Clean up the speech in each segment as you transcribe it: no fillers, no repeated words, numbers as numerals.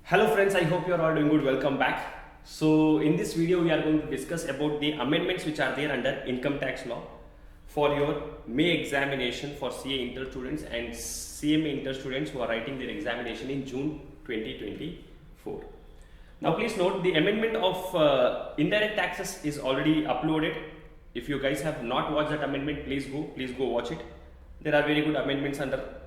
Hello friends, I hope you are all doing good. Welcome back. So in this video we are going to discuss about the amendments which are there under income tax law for your May examination for CA inter students and CMA inter students who are writing their examination in June 2024. Now please note the amendment of indirect taxes is already uploaded. If you guys have not watched that amendment, please go watch it. There are very good amendments under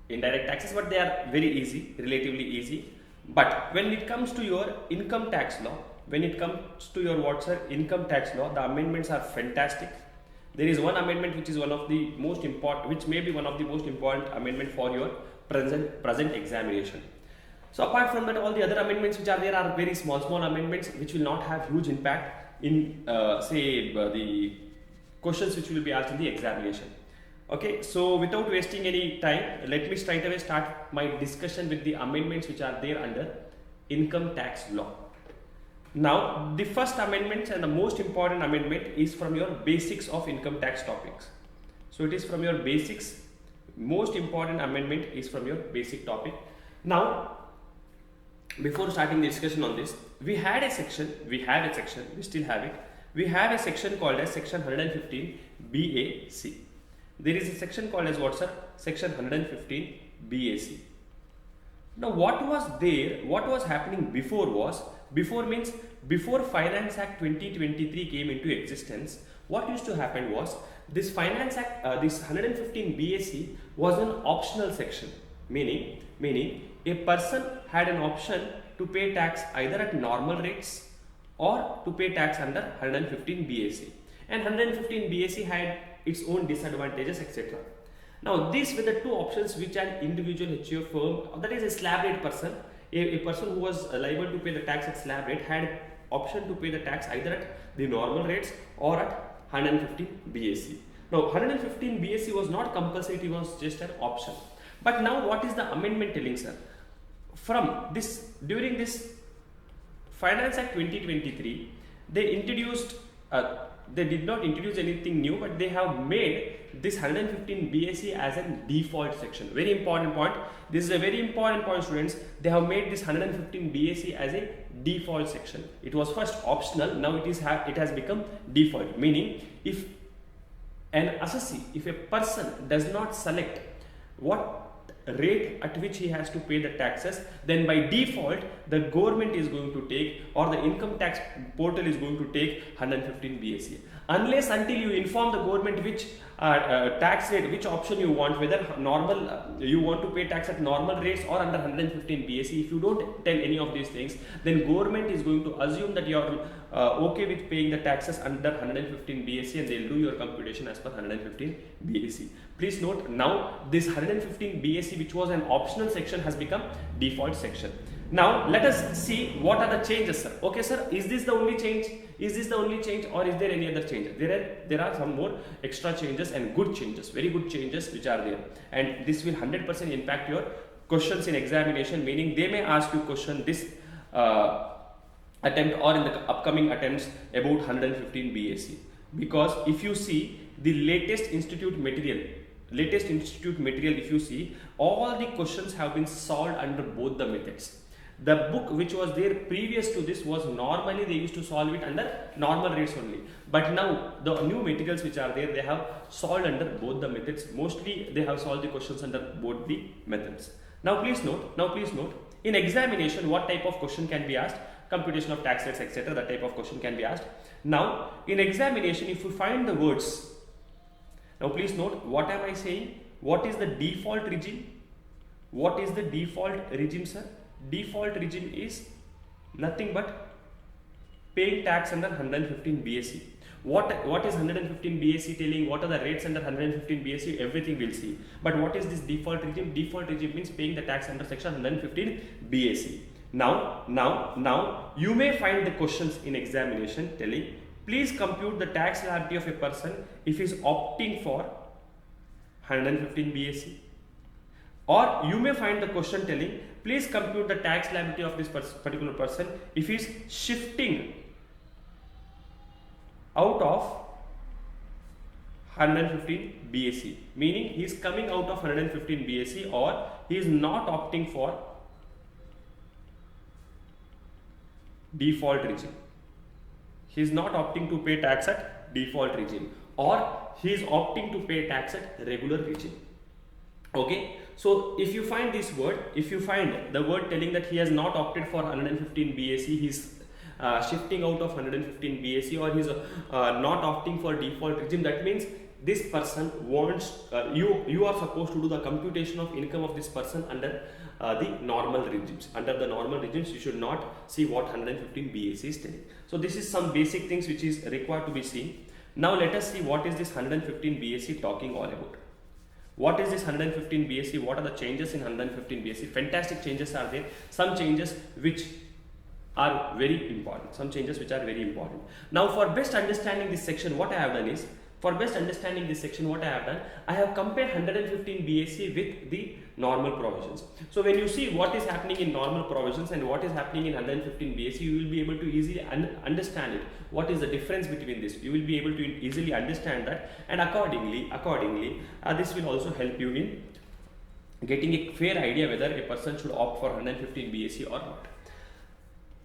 indirect taxes, but they are very easy, relatively easy. But when it comes to your income tax law, when it comes to your income tax law, the amendments are fantastic. There is one amendment which is one of the most important, which may be one of the most important amendment for your present examination. So apart from that, all the other amendments which are there are very small amendments which will not have huge impact in the questions which will be asked in the examination. Okay, so without wasting any time, let me straight away start my discussion with the amendments which are there under income tax law. Now, the first amendment and the most important amendment is from your basics of income tax topics. So it is from your basics. Most important amendment is from your basic topic. Now, before starting the discussion on this, we still have it. We have a section called as section 115 BAC. There is a section called as what, sir? Section 115 BAC. Now what was there, what was happening before means before Finance Act 2023 came into existence, what used to happen was this Finance Act, this 115 BAC was an optional section, meaning a person had an option to pay tax either at normal rates or to pay tax under 115 BAC. And 115 BAC had its own disadvantages, etc. Now these were the two options which an individual HUF firm, that is a slab rate person, a person who was liable to pay the tax at slab rate had option to pay the tax either at the normal rates or at 115 BAC. Now 115 BAC was not compulsory, it was just an option. But now what is the amendment telling, sir? From this, during this Finance Act 2023, they introduced they did not introduce anything new, but they have made this 115 BAC as a default section. Very important point. This is a very important point, students. They have made this 115 BAC as a default section. It was first optional, now it has become default. Meaning, if an assessee, if a person does not select what rate at which he has to pay the taxes, then by default the government is going to take, or the income tax portal is going to take 115 BAC. Unless until you inform the government which tax rate, which option you want, whether normal you want to pay tax at normal rates or under 115 BAC, if you don't tell any of these things, then government is going to assume that you are okay with paying the taxes under 115 BAC and they will do your computation as per 115 BAC. Please note, now this 115 BAC, which was an optional section, has become default section. Now let us see what are the changes, sir. Okay, sir, is this the only change? Is this the only change, or is there any other change? There are some more extra changes and good changes, very good changes which are there, and this will 100% impact your questions in examination, meaning they may ask you question this attempt or in the upcoming attempts about 115 BAC. Because if you see the latest institute material, if you see, all the questions have been solved under both the methods. The book which was there previous to this was normally they used to solve it under normal rates only, but now the new materials which are there, they have solved under both the methods. Mostly they have solved the questions under both the methods. Now please note, in examination what type of question can be asked? Computation of tax rates, etc. That type of question can be asked. Now in examination, if you find the words, now please note, what am I saying? What is the default regime? What is the default regime, sir? Default regime is nothing but paying tax under 115 BAC. What is 115 BAC telling? What are the rates under 115 BAC? Everything we'll see. But what is this default regime? Default regime means paying the tax under section 115 BAC. Now you may find the questions in examination telling, please compute the tax liability of a person if he is opting for 115 BAC. Or you may find the question telling, please compute the tax liability of this particular person if he is shifting out of 115 BAC, meaning he is coming out of 115 BAC, or he is not opting for default regime. He is not opting to pay tax at default regime, or he is opting to pay tax at regular regime. Okay, so if you find this word, if you find the word telling that he has not opted for 115 BAC, he's shifting out of 115 BAC, or he's not opting for default regime, that means this person wants you are supposed to do the computation of income of this person under the normal regimes. Under the normal regimes, you should not see what 115 BAC is telling. So this is some basic things which is required to be seen. Now let us see what is this 115 BAC talking all about. What is this 115 BAC? What are the changes in 115 BAC? Fantastic changes are there. Some changes which are very important. Some changes which are very important. Now for best understanding this section, what I have done is, I have compared 115 BAC with the normal provisions. So when you see what is happening in normal provisions and what is happening in 115 BAC, you will be able to easily understand it. What is the difference between this? You will be able to easily understand that, and accordingly, this will also help you in getting a fair idea whether a person should opt for 115 BAC or not.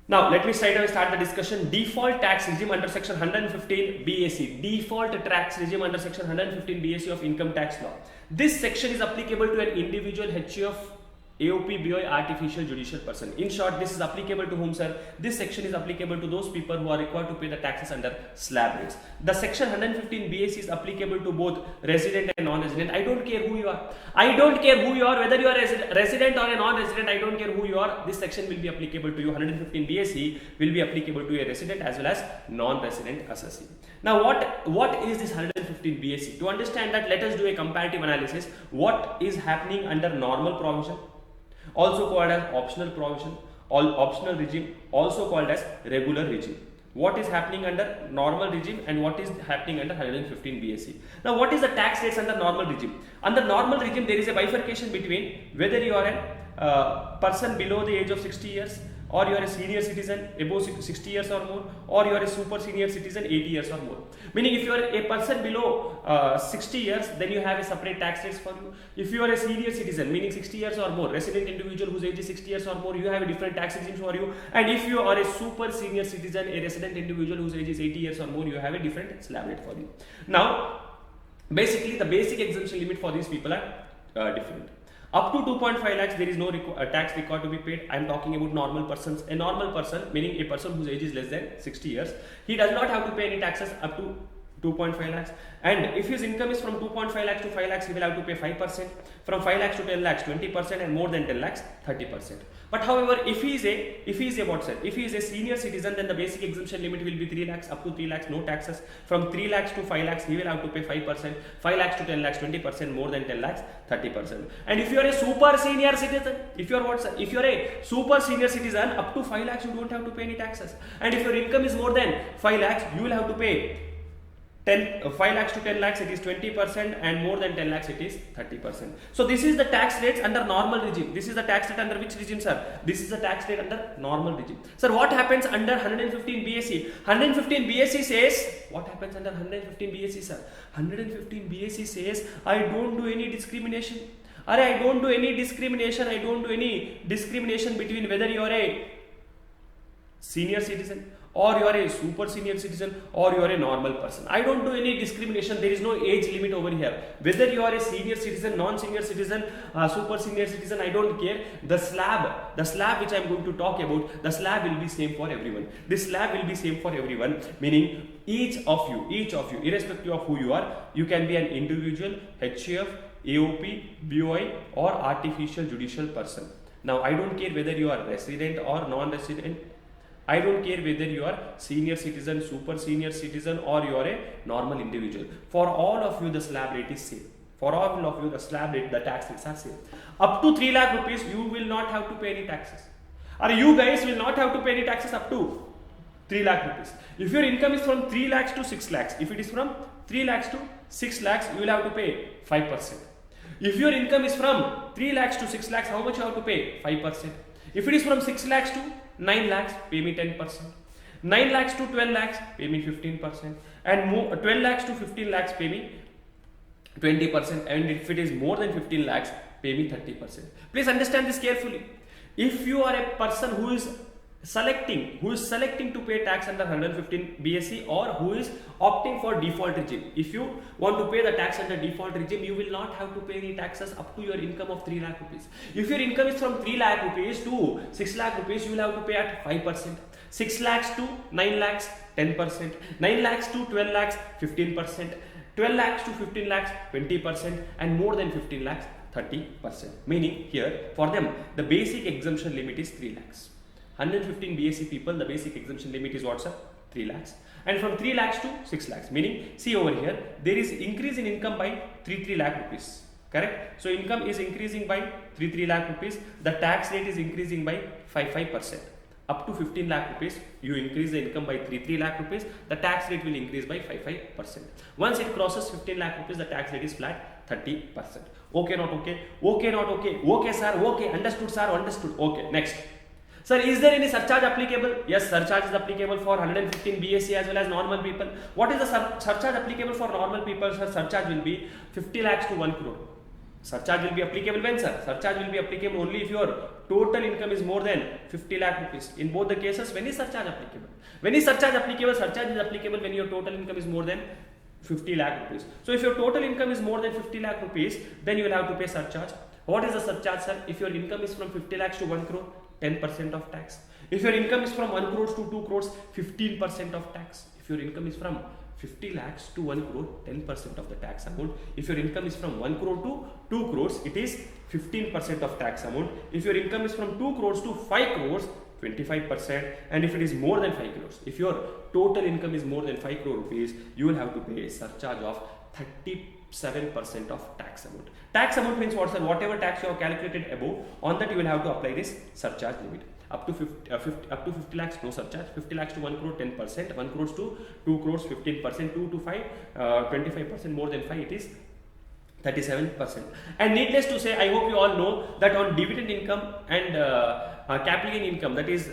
Now let me straight away start the discussion. Default tax regime under section 115 BAC. Default tax regime under section 115 BAC of income tax law. This section is applicable to an individual HUF, AOP, BOI, artificial judicial person. In short, this is applicable to whom, sir? This section is applicable to those people who are required to pay the taxes under slab rates. The section 115 BAC is applicable to both resident and non-resident. I don't care who you are. Whether you are a resident or a non-resident, I don't care who you are. This section will be applicable to you. 115 BAC will be applicable to a resident as well as non-resident assessee. Now, what is this 115 BAC? To understand that, let us do a comparative analysis. What is happening under normal provision, also called as optional provision, optional regime, also called as regular regime. What is happening under normal regime and what is happening under 115 BAC. Now what is the tax rates under normal regime? Under normal regime, there is a bifurcation between whether you are a person below the age of 60 years, or you are a senior citizen above 60 years or more, or you are a super senior citizen 80 years or more. Meaning if you are a person below 60 years, then you have a separate tax rates for you. If you are a senior citizen, meaning 60 years or more, resident individual whose age is 60 years or more, you have a different tax regime for you. And if you are a super senior citizen, a resident individual whose age is 80 years or more, you have a different slab rate for you. Now, basically the basic exemption limit for these people are different. Up to 2.5 lakhs, there is no tax required to be paid. I am talking about normal persons. A normal person, meaning a person whose age is less than 60 years, he does not have to pay any taxes up to 2.5 lakhs. And if his income is from 2.5 lakhs to 5 lakhs, he will have to pay 5%. From 5 lakhs to 10 lakhs, 20%, and more than 10 lakhs, 30%. But however, if he is a senior citizen, then the basic exemption limit will be 3 lakhs. Up to 3 lakhs, no taxes. From 3 lakhs to 5 lakhs, he will have to pay 5%. 5 lakhs to 10 lakhs, 20%. More than 10 lakhs, 30%. And if you are a super senior citizen, if you are a super senior citizen, up to 5 lakhs, you don't have to pay any taxes. And if your income is more than 5 lakhs, you will have to pay 5 lakhs to 10 lakhs, it is 20%, and more than 10 lakhs, it is 30%. So this is the tax rates under normal regime. This is the tax rate under which regime, sir? This is the tax rate under normal regime. Sir, what happens under 115 BAC? 115 BAC says, what happens under 115 BAC, sir? 115 BAC says, I don't do any discrimination. I don't do any discrimination. I don't do any discrimination between whether you are a senior citizen, or you are a super senior citizen, or you are a normal person. I don't do any discrimination. There is no age limit over here. Whether you are a senior citizen, non-senior citizen, super senior citizen, I don't care. The slab which I am going to talk about, the slab will be same for everyone. This slab will be same for everyone, meaning each of you, irrespective of who you are, you can be an individual, HUF, AOP, BOI, or artificial judicial person. Now, I don't care whether you are resident or non-resident. I don't care whether you are senior citizen, super senior citizen, or you are a normal individual. For all of you, the slab rate is same. For all of you, the slab rate, the tax rates are same. Up to 3 lakh rupees, you will not have to pay any taxes. Or you guys will not have to pay any taxes up to 3 lakh rupees. If your income is from 3 lakhs to 6 lakhs, if it is from 3 lakhs to 6 lakhs, you will have to pay 5%. If your income is from 3 lakhs to 6 lakhs, how much you have to pay? 5%. If it is from 6 lakhs to 9 lakhs, pay me 10%. 9 lakhs to 12 lakhs, pay me 15%. And 12 lakhs to 15 lakhs, pay me 20%. And if it is more than 15 lakhs, pay me 30%. Please understand this carefully. If you are a person who is who is selecting to pay tax under 115 BSE or who is opting for default regime. If you want to pay the tax under default regime, you will not have to pay any taxes up to your income of 3 lakh rupees. If your income is from 3 lakh rupees to 6 lakh rupees, you will have to pay at 5%. 6 lakhs to 9 lakhs, 10%. 9 lakhs to 12 lakhs, 15%. 12 lakhs to 15 lakhs, 20%. And more than 15 lakhs, 30%. Meaning here, for them, the basic exemption limit is 3 lakhs. 115 BSE people, the basic exemption limit is what's up? 3 lakhs. And from 3 lakhs to 6 lakhs. Meaning, see over here, there is increase in income by 3 lakh rupees. Correct? So, income is increasing by 3 lakh rupees. The tax rate is increasing by 5%. Up to 15 lakh rupees, you increase the income by 3 lakh rupees, the tax rate will increase by 5%. Once it crosses 15 lakh rupees, the tax rate is flat 30%. Okay, not okay? Okay, not okay? Okay, sir, okay. Understood, sir, understood. Okay, next. Sir, is there any surcharge applicable? Yes, surcharge is applicable for 115 BSE as well as normal people. What is the surcharge applicable for normal people? Sir, surcharge will be 50 lakhs to 1 crore. Surcharge will be applicable when, sir? Surcharge will be applicable only if your total income is more than 50 lakh rupees. In both the cases, when is surcharge applicable? When is surcharge applicable? Surcharge is applicable when your total income is more than 50 lakh rupees. So, if your total income is more than 50 lakh rupees, then you will have to pay surcharge. What is the surcharge, sir? If your income is from 50 lakhs to 1 crore, 10% of tax. If your income is from 1 crore to 2 crores, 15% of tax. If your income is from 50 lakhs to 1 crore, 10% of the tax amount. If your income is from 1 crore to 2 crores, it is 15% of tax amount. If your income is from 2 crores to 5 crores, 25%. And if it is more than 5 crores, if your total income is more than 5 crore rupees, you will have to pay a surcharge of 37% of tax amount. Tax amount means what, sir? Whatever tax you have calculated above, on that you will have to apply this surcharge limit. Up to 50 lakhs, no surcharge. 50 lakhs to 1 crore, 10%. 1 crores to 2 crores, 15%. 2 to 5, 25%. More than 5, it is 37%. And needless to say, I hope you all know that on dividend income and capital gain income, that is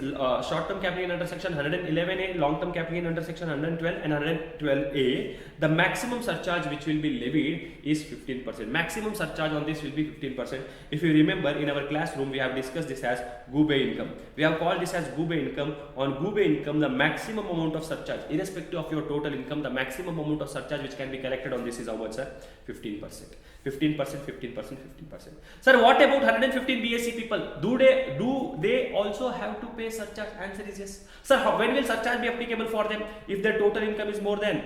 short-term capital gain under section 111A, long-term capital gain under section 112 and 112A, the maximum surcharge which will be levied is 15%. Maximum surcharge on this will be 15%. If you remember, in our classroom, we have discussed this as GUBE income. We have called this as GUBE income. On GUBE income, the maximum amount of surcharge, irrespective of your total income, the maximum amount of surcharge which can be collected on this is how much, sir? 15%. 15%, 15%, 15%. Sir, what about 115 BSE people? Do they also have to pay surcharge? Answer is yes. Sir, when will surcharge be applicable for them? If their total income is more than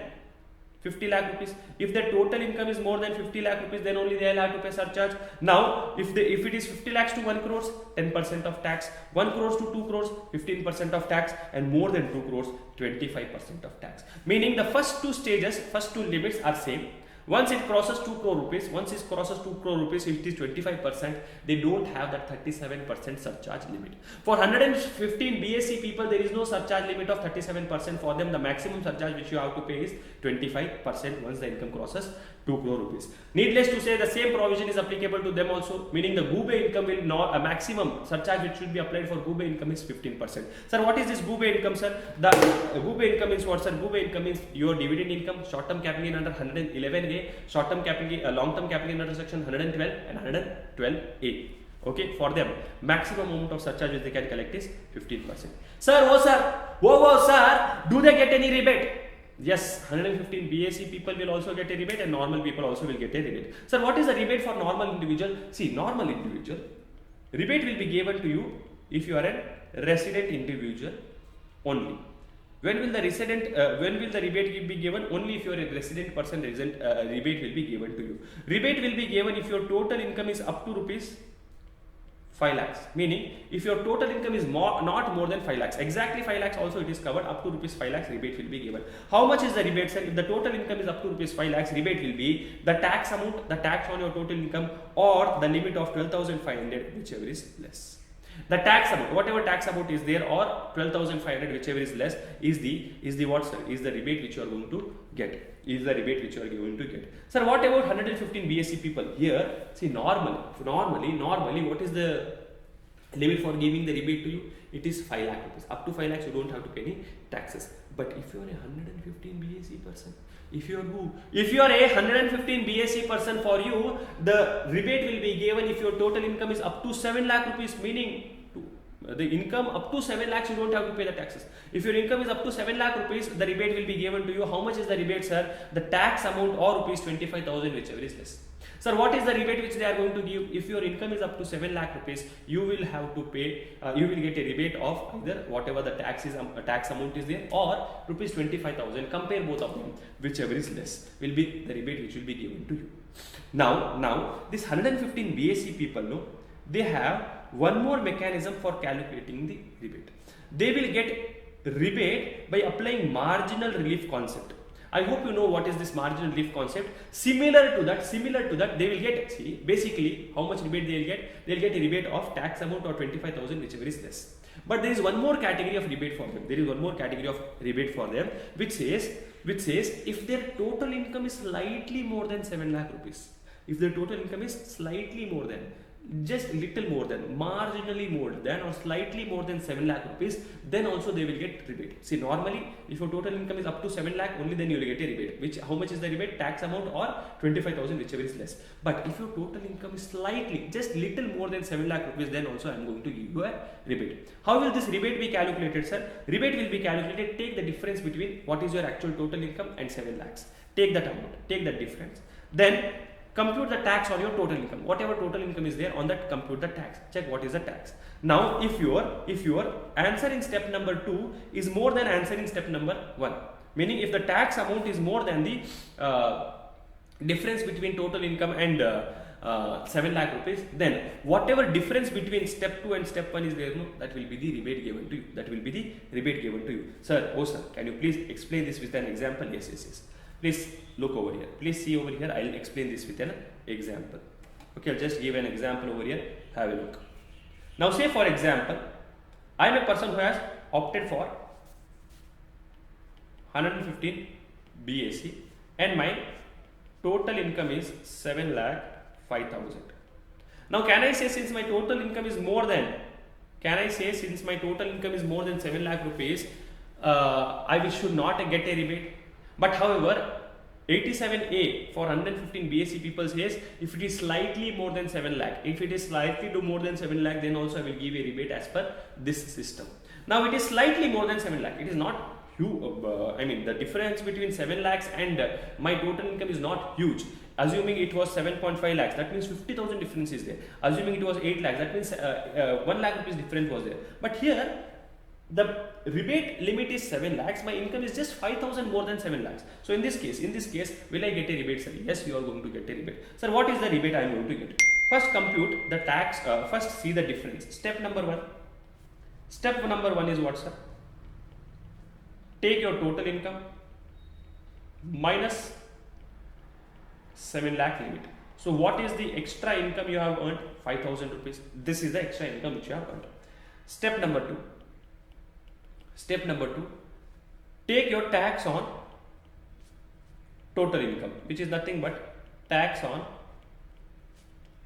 50 lakh rupees. If their total income is more than 50 lakh rupees, then only they will have to pay surcharge. Now, if it is 50 lakhs to 1 crores, 10% of tax. 1 crores to 2 crores, 15% of tax. And more than 2 crores, 25% of tax. Meaning the first two stages, first two limits are same. Once it crosses 2 crore rupees, it is 25%. They don't have that 37% surcharge limit. For 115 BSE people, there is no surcharge limit of 37%. For them, the maximum surcharge which you have to pay is 25% once the income crosses 2 crore rupees. Needless to say, the same provision is applicable to them also, meaning the GUBE income will not, a maximum surcharge which should be applied for GUBE income is 15%. Sir, what is this GUBE income, sir? The GUBE income is what, sir? GUBE income is your dividend income, short-term capital gain under 111A, short-term capital gain, long-term capital gain under section 112 and 112A. Okay, for them, maximum amount of surcharge which they can collect is 15%. Sir, do they get any rebate? Yes, 115 BSE people will also get a rebate and normal people also will get a rebate. Sir, what is the rebate for normal individual? See, normal individual, rebate will be given to you if you are a resident individual only. When will the rebate be given? Only if you are a resident person, rebate will be given to you. Rebate will be given if your total income is up to rupees 5 lakhs, meaning if your total income is not more than 5 lakhs, exactly 5 lakhs also it is covered, up to rupees 5 lakhs rebate will be given. How much is the rebate, sir? If the total income is up to rupees 5 lakhs, rebate will be the tax amount, the tax on your total income or the limit of 12,500, whichever is less. The tax amount, whatever tax amount is there or 12,500, whichever is less, is the what, sir? Is the rebate which you are going to get. Is the rebate which you are going to get. Sir, what about 115 BSE people? Here, see, normally, what is the limit for giving the rebate to you? It is 5 lakh rupees. Up to 5 lakhs, you don't have to pay any taxes. But if you are a 115 BSE person, if you are a 115 BSE person, for you, the rebate will be given if your total income is up to 7 lakh rupees, meaning the income up to 7 lakhs, you don't have to pay the taxes. If your income is up to 7 lakh rupees, the rebate will be given to you. How much is the rebate, sir? The tax amount or rupees 25,000, whichever is less. Sir, what is the rebate which they are going to give? If your income is up to 7 lakh rupees, you will have to pay, you will get a rebate of either whatever the tax amount is there, or rupees 25,000. Compare both of them, whichever is less will be the rebate which will be given to you. Now this 115 BAC people, no, they have one more mechanism for calculating the rebate. They will get rebate by applying marginal relief concept. I hope you know what is this marginal relief concept. Similar to that, they will get, see, basically how much rebate they will get? They will get a rebate of tax amount or 25,000, whichever is less. But there is one more category of rebate for them. There is one more category of rebate for them, which says if their total income is slightly more than 7 lakh rupees, if their total income is slightly more than, just little more than, marginally more than, or slightly more than 7 lakh rupees, then also they will get rebate. See, normally if your total income is up to 7 lakh, only then you will get a rebate. Which, how much is the rebate? Tax amount or 25,000, whichever is less. But if your total income is slightly, just little more than 7 lakh rupees, then also I am going to give you a rebate. How will this rebate be calculated, sir? Rebate will be calculated, take the difference between what is your actual total income and 7 lakhs. Take that amount, take that difference. Then compute the tax on your total income. Whatever total income is there, on that compute the tax. Check what is the tax. Now, if your answer in step number 2 is more than answer in step number 1, meaning if the tax amount is more than the difference between total income and 7 lakh rupees, then whatever difference between step 2 and step 1 is there, no, that will be the rebate given to you. That will be the rebate given to you. Sir, oh sir, can you please explain this with an example? Yes. Please look over here. Please see over here. I will explain this with an example. Okay, I'll just give an example over here. Have a look. Now, say for example, I am a person who has opted for 115 BAC and my total income is 7 lakh 5,000. Now, can I say since my total income is more than, 7 lakh rupees, I should not get a rebate? But however, 87A for 115 BAC people says if it is slightly more than 7 lakh, if it is slightly more than 7 lakh, then also I will give a rebate as per this system. Now it is slightly more than 7 lakh. It is not huge. I mean, the difference between 7 lakhs and my total income is not huge. Assuming it was 7.5 lakhs, that means 50,000 difference is there. Assuming it was 8 lakhs, that means 1 lakh rupees difference was there. But here, the rebate limit is 7 lakhs, my income is just 5,000 more than 7 lakhs. So in this case, will I get a rebate, sir? Yes, you are going to get a rebate. Sir, what is the rebate I am going to get? First compute the tax, first see the difference. Step number 1 is what, sir? Take your total income minus 7 lakh limit. So what is the extra income you have earned? 5,000 rupees. This is the extra income which you have earned. Step number 2, take your tax on total income, which is nothing but tax on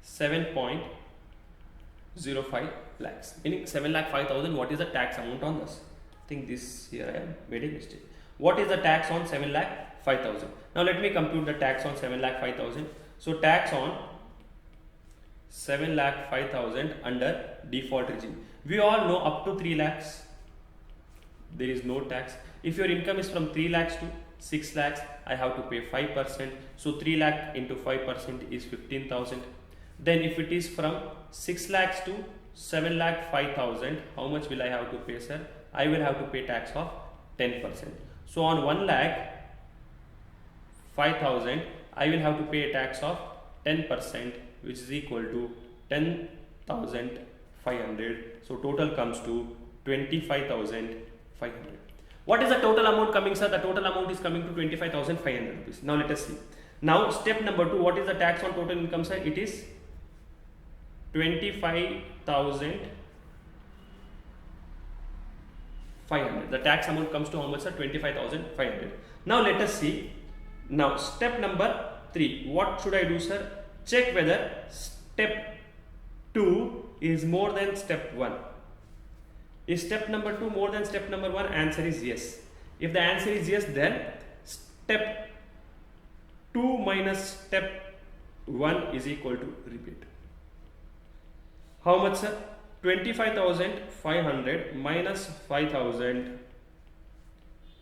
7.05 lakhs, meaning 7 lakh 5,000. What is the tax amount on this? I think this here I have made a mistake. What is the tax on 7 lakh 5,000? Now let me compute the tax on 7 lakh 5,000. So tax on 7 lakh 5,000 under default regime. We all know up to 3 lakhs. There is no tax. If your income is from 3 lakhs to 6 lakhs, I have to pay 5%. So 3 lakh into 5% is 15,000. Then if it is from 6 lakhs to 7 lakh 5,000, how much will I have to pay, sir? I will have to pay tax of 10%. So on 1 lakh 5,000, I will have to pay a tax of 10%, which is equal to 10,500. So total comes to 25,500. What is the total amount coming, sir? The total amount is coming to 25,500 rupees. Now let us see. Now step number 2, what is the tax on total income, sir? It is 25,500. The tax amount comes to how much, sir? 25,500. Now let us see. Now step number 3, what should I do, sir? Check whether step 2 is more than step 1. Is step number 2 more than step number 1? Answer is yes. If the answer is yes, then step 2 minus step 1 is equal to rebate. How much, sir? 25,500 minus 5,000,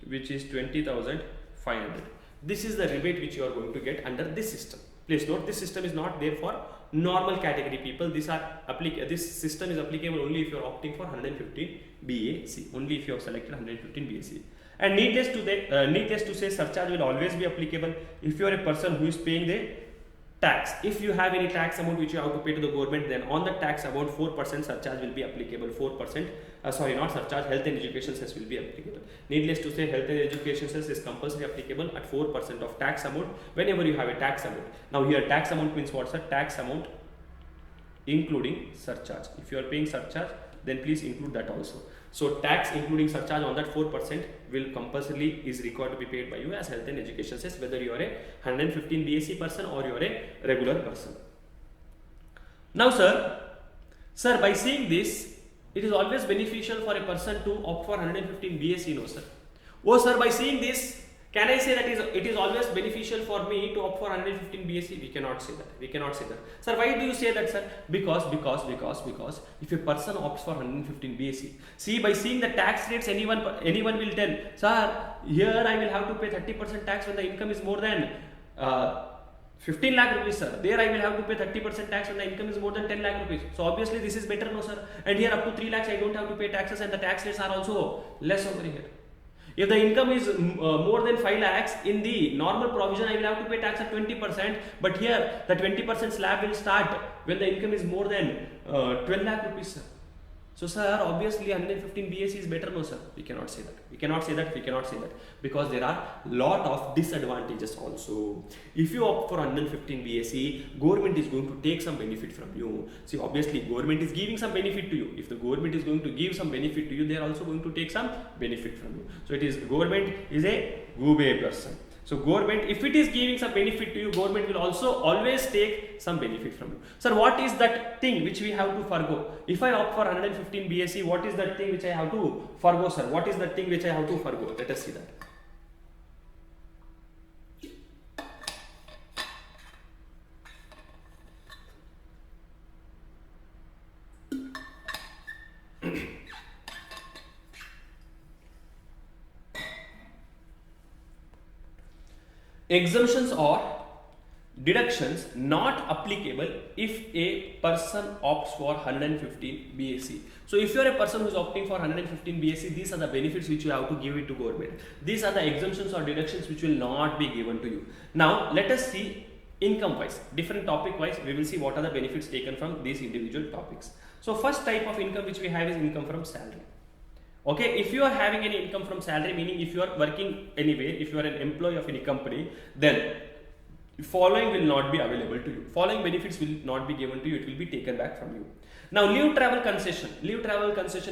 which is 20,500. This is the rebate which you are going to get under this system. Please note, this system is not there for normal category people. This system is applicable only if you are opting for 115 BAC. Only if you have selected 115 BAC. And needless to say, surcharge will always be applicable if you are a person who is paying the tax. If you have any tax amount which you have to pay to the government, then on the tax amount 4% surcharge will be applicable. 4%, not surcharge, health and education cess will be applicable. Needless to say, health and education cess is compulsory applicable at 4% of tax amount whenever you have a tax amount. Now here tax amount means what's a tax amount including surcharge. If you are paying surcharge, then please include that also. So tax including surcharge on that 4% will compulsorily is required to be paid by you as health and education cess, whether you are a 115 BAC person or you are a regular person. Now sir, by seeing this, it is always beneficial for a person to opt for 115 BAC, no sir? Oh sir, by seeing this, can I say that it is always beneficial for me to opt for 115 BAC? We cannot say that. We cannot say that. Sir, why do you say that, sir? Because if a person opts for 115 BAC, see, by seeing the tax rates, anyone will tell, sir, here I will have to pay 30% tax when the income is more than 15 lakh rupees, sir. There I will have to pay 30% tax when the income is more than 10 lakh rupees. So obviously this is better, no sir? And here up to 3 lakhs I don't have to pay taxes, and the tax rates are also less over here. If the income is more than 5 lakhs, in the normal provision I will have to pay tax at 20%, but here the 20% slab will start when the income is more than 12 lakh rupees, sir. So sir, obviously 115 BAC is better, no sir? We cannot say that. We cannot say that because there are lot of disadvantages also. If you opt for 115 BAC, government is going to take some benefit from you. See, obviously government is giving some benefit to you. If the government is going to give some benefit to you, they are also going to take some benefit from you. So government is a Gube person. So government, if it is giving some benefit to you, government will also always take some benefit from you. Sir, what is that thing which we have to forgo? If I opt for 115 BAC, what is that thing which I have to forgo, sir? What is that thing which I have to forgo? Let us see that. Exemptions or deductions not applicable if a person opts for 115 BAC. So if you are a person who is opting for 115 BAC, these are the benefits which you have to give it to government. These are the exemptions or deductions which will not be given to you. Now let us see income wise, different topic wise, we will see what are the benefits taken from these individual topics. So first type of income which we have is income from salary. Okay, if you are having any income from salary, meaning if you are working anywhere, if you are an employee of any company, then following will not be available to you. Following benefits will not be given to you, it will be taken back from you. Now leave travel concession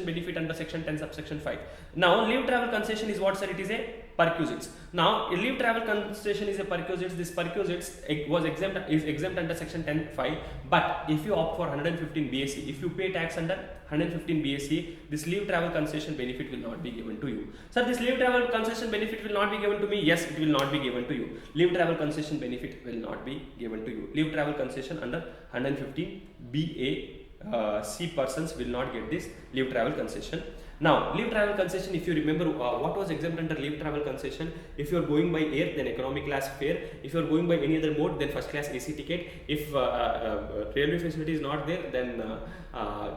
benefit under section 10 subsection 5. Now leave travel concession is what, sir? It is a perquisites. Now leave travel concession is a perquisites. This perquisites is exempt under section 10(5). But if you opt for 115 BAC, if you pay tax under 115 BAC, this leave travel concession benefit will not be given to you. Sir, this leave travel concession benefit will not be given to me. Yes, it will not be given to you. Leave travel concession benefit will not be given to you. Leave travel concession under 115 BAC persons will not get this leave travel concession. Now, leave travel concession, if you remember what was exempt under leave travel concession, if you are going by air, then economy class fare. If you are going by any other mode, then first class AC ticket. If railway facility is not there, then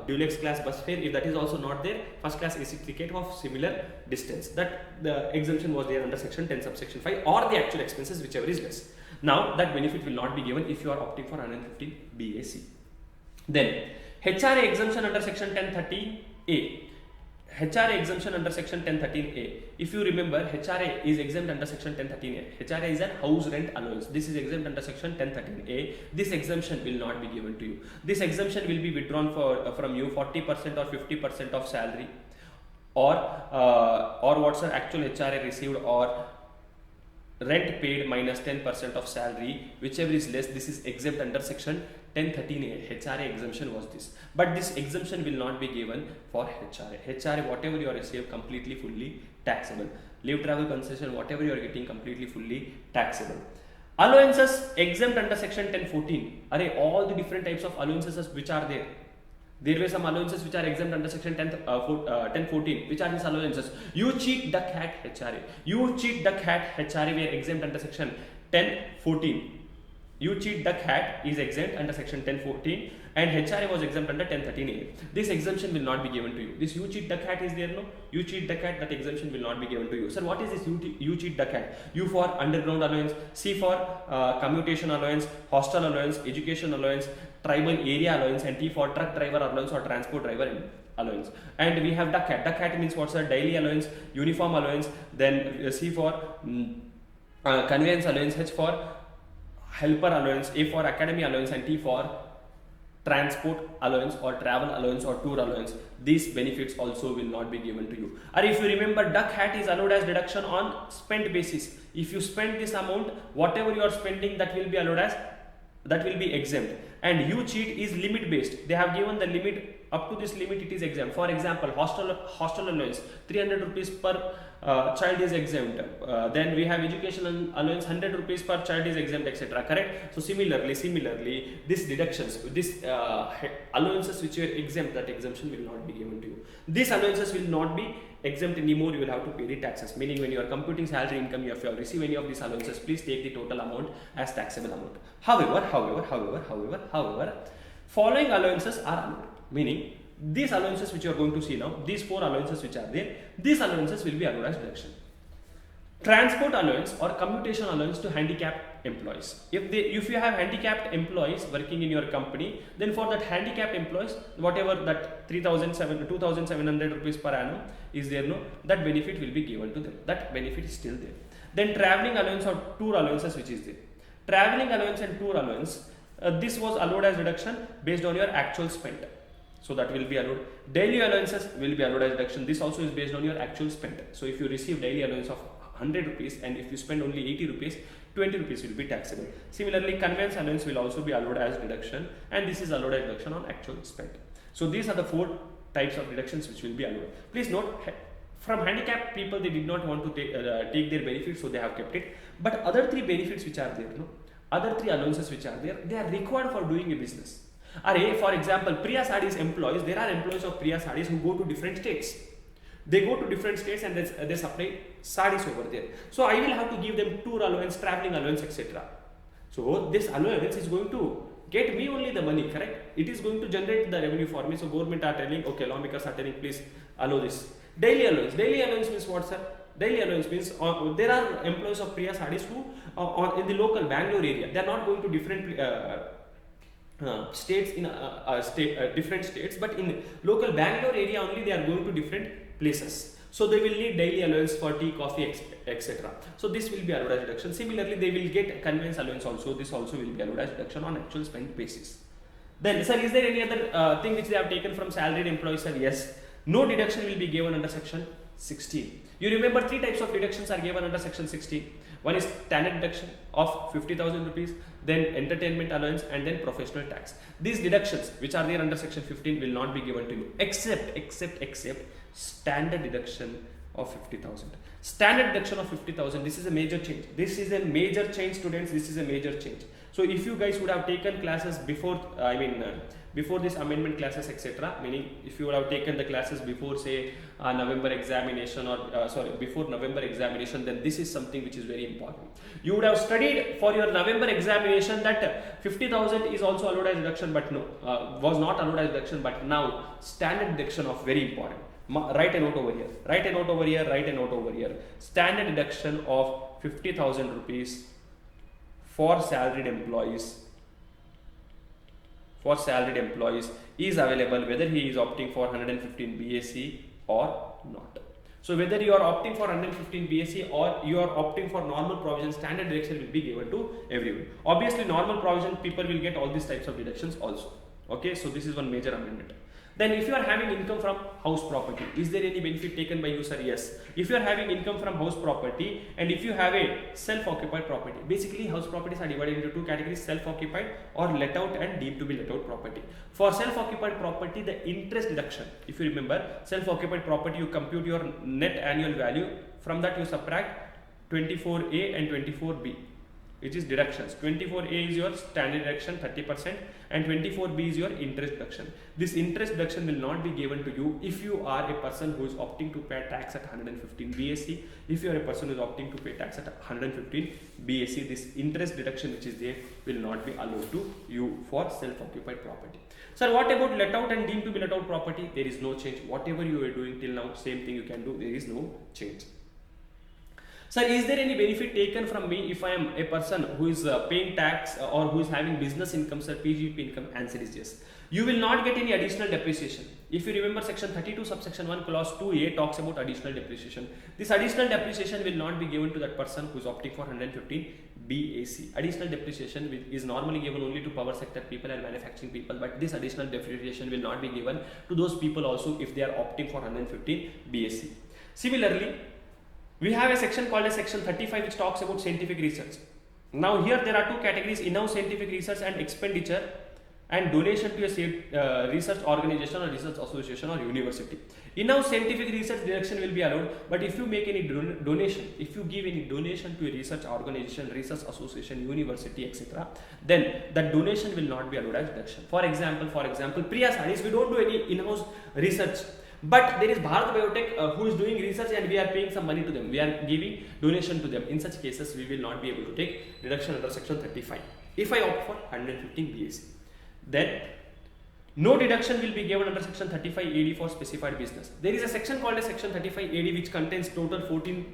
deluxe class bus fare. If that is also not there, first class AC ticket of similar distance. That the exemption was there under section 10 subsection 5, or the actual expenses, whichever is less. Now, that benefit will not be given if you are opting for 115 BAC. Then, HRA exemption under section 1013A. HRA exemption under section 1013A. If you remember, HRA is exempt under section 1013A. HRA is a house rent allowance. This is exempt under section 1013A. This exemption will not be given to you. This exemption will be withdrawn from you 40% or 50% of salary, or what's the actual HRA received, or rent paid minus 10% of salary, whichever is less. This is exempt under section 1013A. HRA exemption was this, but this exemption will not be given for HRA. HRA, whatever you are received, completely fully taxable. Leave travel concession, whatever you are getting, completely fully taxable. Allowances exempt under section 1014. All the different types of allowances which are there. There were some allowances which are exempt under section 1014. Which are these allowances? You cheat, duck, hat, HRA. You cheat, duck, hat, HRA were exempt under section 1014. You cheat, duck, hat is exempt under section 1014 and HRA was exempt under 1013A. This exemption will not be given to you. This you cheat, duck, hat is there, no? You cheat, duck, hat, that exemption will not be given to you. Sir, what is this you cheat, duck, hat? U for underground allowance, C for commutation allowance, hostel allowance, education allowance, tribal area allowance, and T for truck driver allowance or transport driver allowance. And we have duck, hat. Duck, hat means what's a daily allowance, uniform allowance, then C for conveyance allowance, H for helper allowance, A for academy allowance, and T for transport allowance or travel allowance or tour allowance. These benefits also will not be given to you. Or if you remember, duck, hat is allowed as deduction on spent basis. If you spend this amount, whatever you are spending, that will be allowed as, that will be exempt. And you cheat is limit based. They have given the limit, up to this limit it is exempt. For example, hostel allowance 300 rupees per child is exempt. Then we have education allowance 100 rupees per child is exempt, etc. Correct? So similarly, these deductions, this allowances which are exempt, that exemption will not be given to you. These allowances will not be exempt anymore. You will have to pay the taxes. Meaning, when you are computing salary income, if you have received any of these allowances, please take the total amount as taxable amount. However, following allowances are allowed. Meaning, these allowances which you are going to see now, these 4 allowances which are there, these allowances will be allowed as deduction. Transport allowance or commutation allowance to handicapped employees. If you have handicapped employees working in your company, then for that handicapped employees, whatever that 2,700 rupees per annum is there, no, that benefit will be given to them. That benefit is still there. Then traveling allowance or tour allowances which is there. Traveling allowance and tour allowance, this was allowed as deduction based on your actual spend. So that will be allowed. Daily allowances will be allowed as deduction. This also is based on your actual spend. So if you receive daily allowance of 100 rupees and if you spend only 80 rupees, 20 rupees will be taxable. Similarly, conveyance allowance will also be allowed as deduction, and this is allowed as deduction on actual spend. So these are the 4 types of deductions which will be allowed. Please note, from handicapped people, they did not want to take their benefits, so they have kept it. But other 3 benefits which are there, no, other 3 allowances which are there, they are required for doing a business. For example, Priya Sarees employees, there are employees of Priya Sarees who go to different states. They go to different states and they supply sarees over there. So I will have to give them tour allowance, traveling allowance, etc. So this allowance is going to get me only the money, correct? It is going to generate the revenue for me. So government are telling, okay, lawmakers are telling, please allow this. Daily allowance. Daily allowance means what, sir? Daily allowance means there are employees of Priya Sarees who are in the local Bangalore area. They are not going to different states in different states, but in local Bangalore area only they are going to different places. So they will need daily allowance for tea, coffee, etc. So this will be allowed as deduction. Similarly, they will get conveyance allowance also. This also will be allowed as deduction on actual spend basis. Then, sir, is there any other thing which they have taken from salaried employees? Sir, yes. No deduction will be given under section 16. You remember 3 types of deductions are given under section 16. One is standard deduction of 50,000 rupees, then entertainment allowance, and then professional tax. These deductions which are there under section 15 will not be given to you except standard deduction of 50,000. Standard deduction of 50,000. This is a major change. This is a major change, students. This is a major change. So if you guys would have taken classes before, before this amendment classes, etc., meaning if you would have taken the classes before, say, November examination or before November examination, then this is something which is very important. You would have studied for your November examination that 50,000 is also allowed as deduction, but no, was not allowed as deduction, but now standard deduction of very important. Write a note over here. Write a note over here. Write a note over here. Standard deduction of 50,000 rupees for salaried employees. For salaried employees is available whether he is opting for 115 BAC or not. So whether you are opting for 115 BAC or you are opting for normal provision, standard deduction will be given to everyone. Obviously, normal provision people will get all these types of deductions also. Okay, so this is one major amendment. Then if you are having income from house property, is there any benefit taken by you, sir? Yes. If you are having income from house property and if you have a self-occupied property, basically house properties are divided into 2 categories, self-occupied or let out and deemed to be let out property. For self-occupied property, the interest deduction, if you remember, self-occupied property, you compute your net annual value, from that you subtract 24A and 24B. which is deductions. 24A is your standard deduction 30% and 24B is your interest deduction. This interest deduction will not be given to you if you are a person who is opting to pay tax at 115 BSc. If you are a person who is opting to pay tax at 115 BSc, this interest deduction which is there will not be allowed to you for self-occupied property. Sir, what about let out and deemed to be let out property? There is no change. Whatever you were doing till now, same thing you can do. There is no change. Sir, is there any benefit taken from me if I am a person who is paying tax or who is having business income, sir, PGP income? Answer is yes. You will not get any additional depreciation. If you remember section 32 subsection 1 clause 2a talks about additional depreciation. This additional depreciation will not be given to that person who is opting for 115 BAC. Additional depreciation is normally given only to power sector people and manufacturing people, but this additional depreciation will not be given to those people also if they are opting for 115 BAC. Similarly, we have a section called as section 35 which talks about scientific research. Now here there are two categories: in-house scientific research and expenditure and donation to a research organization or research association or university. In-house scientific research deduction will be allowed, but if you make any donation, if you give any donation to a research organization, research association, university, etc., then that donation will not be allowed as deduction. For example, Priya Saris, we don't do any in-house research, but there is Bharat Biotech who is doing research and we are paying some money to them. We are giving donation to them. In such cases, we will not be able to take deduction under section 35. If I opt for 115 BAC, then no deduction will be given under section 35 AD for specified business. There is a section called as section 35 AD which contains total 14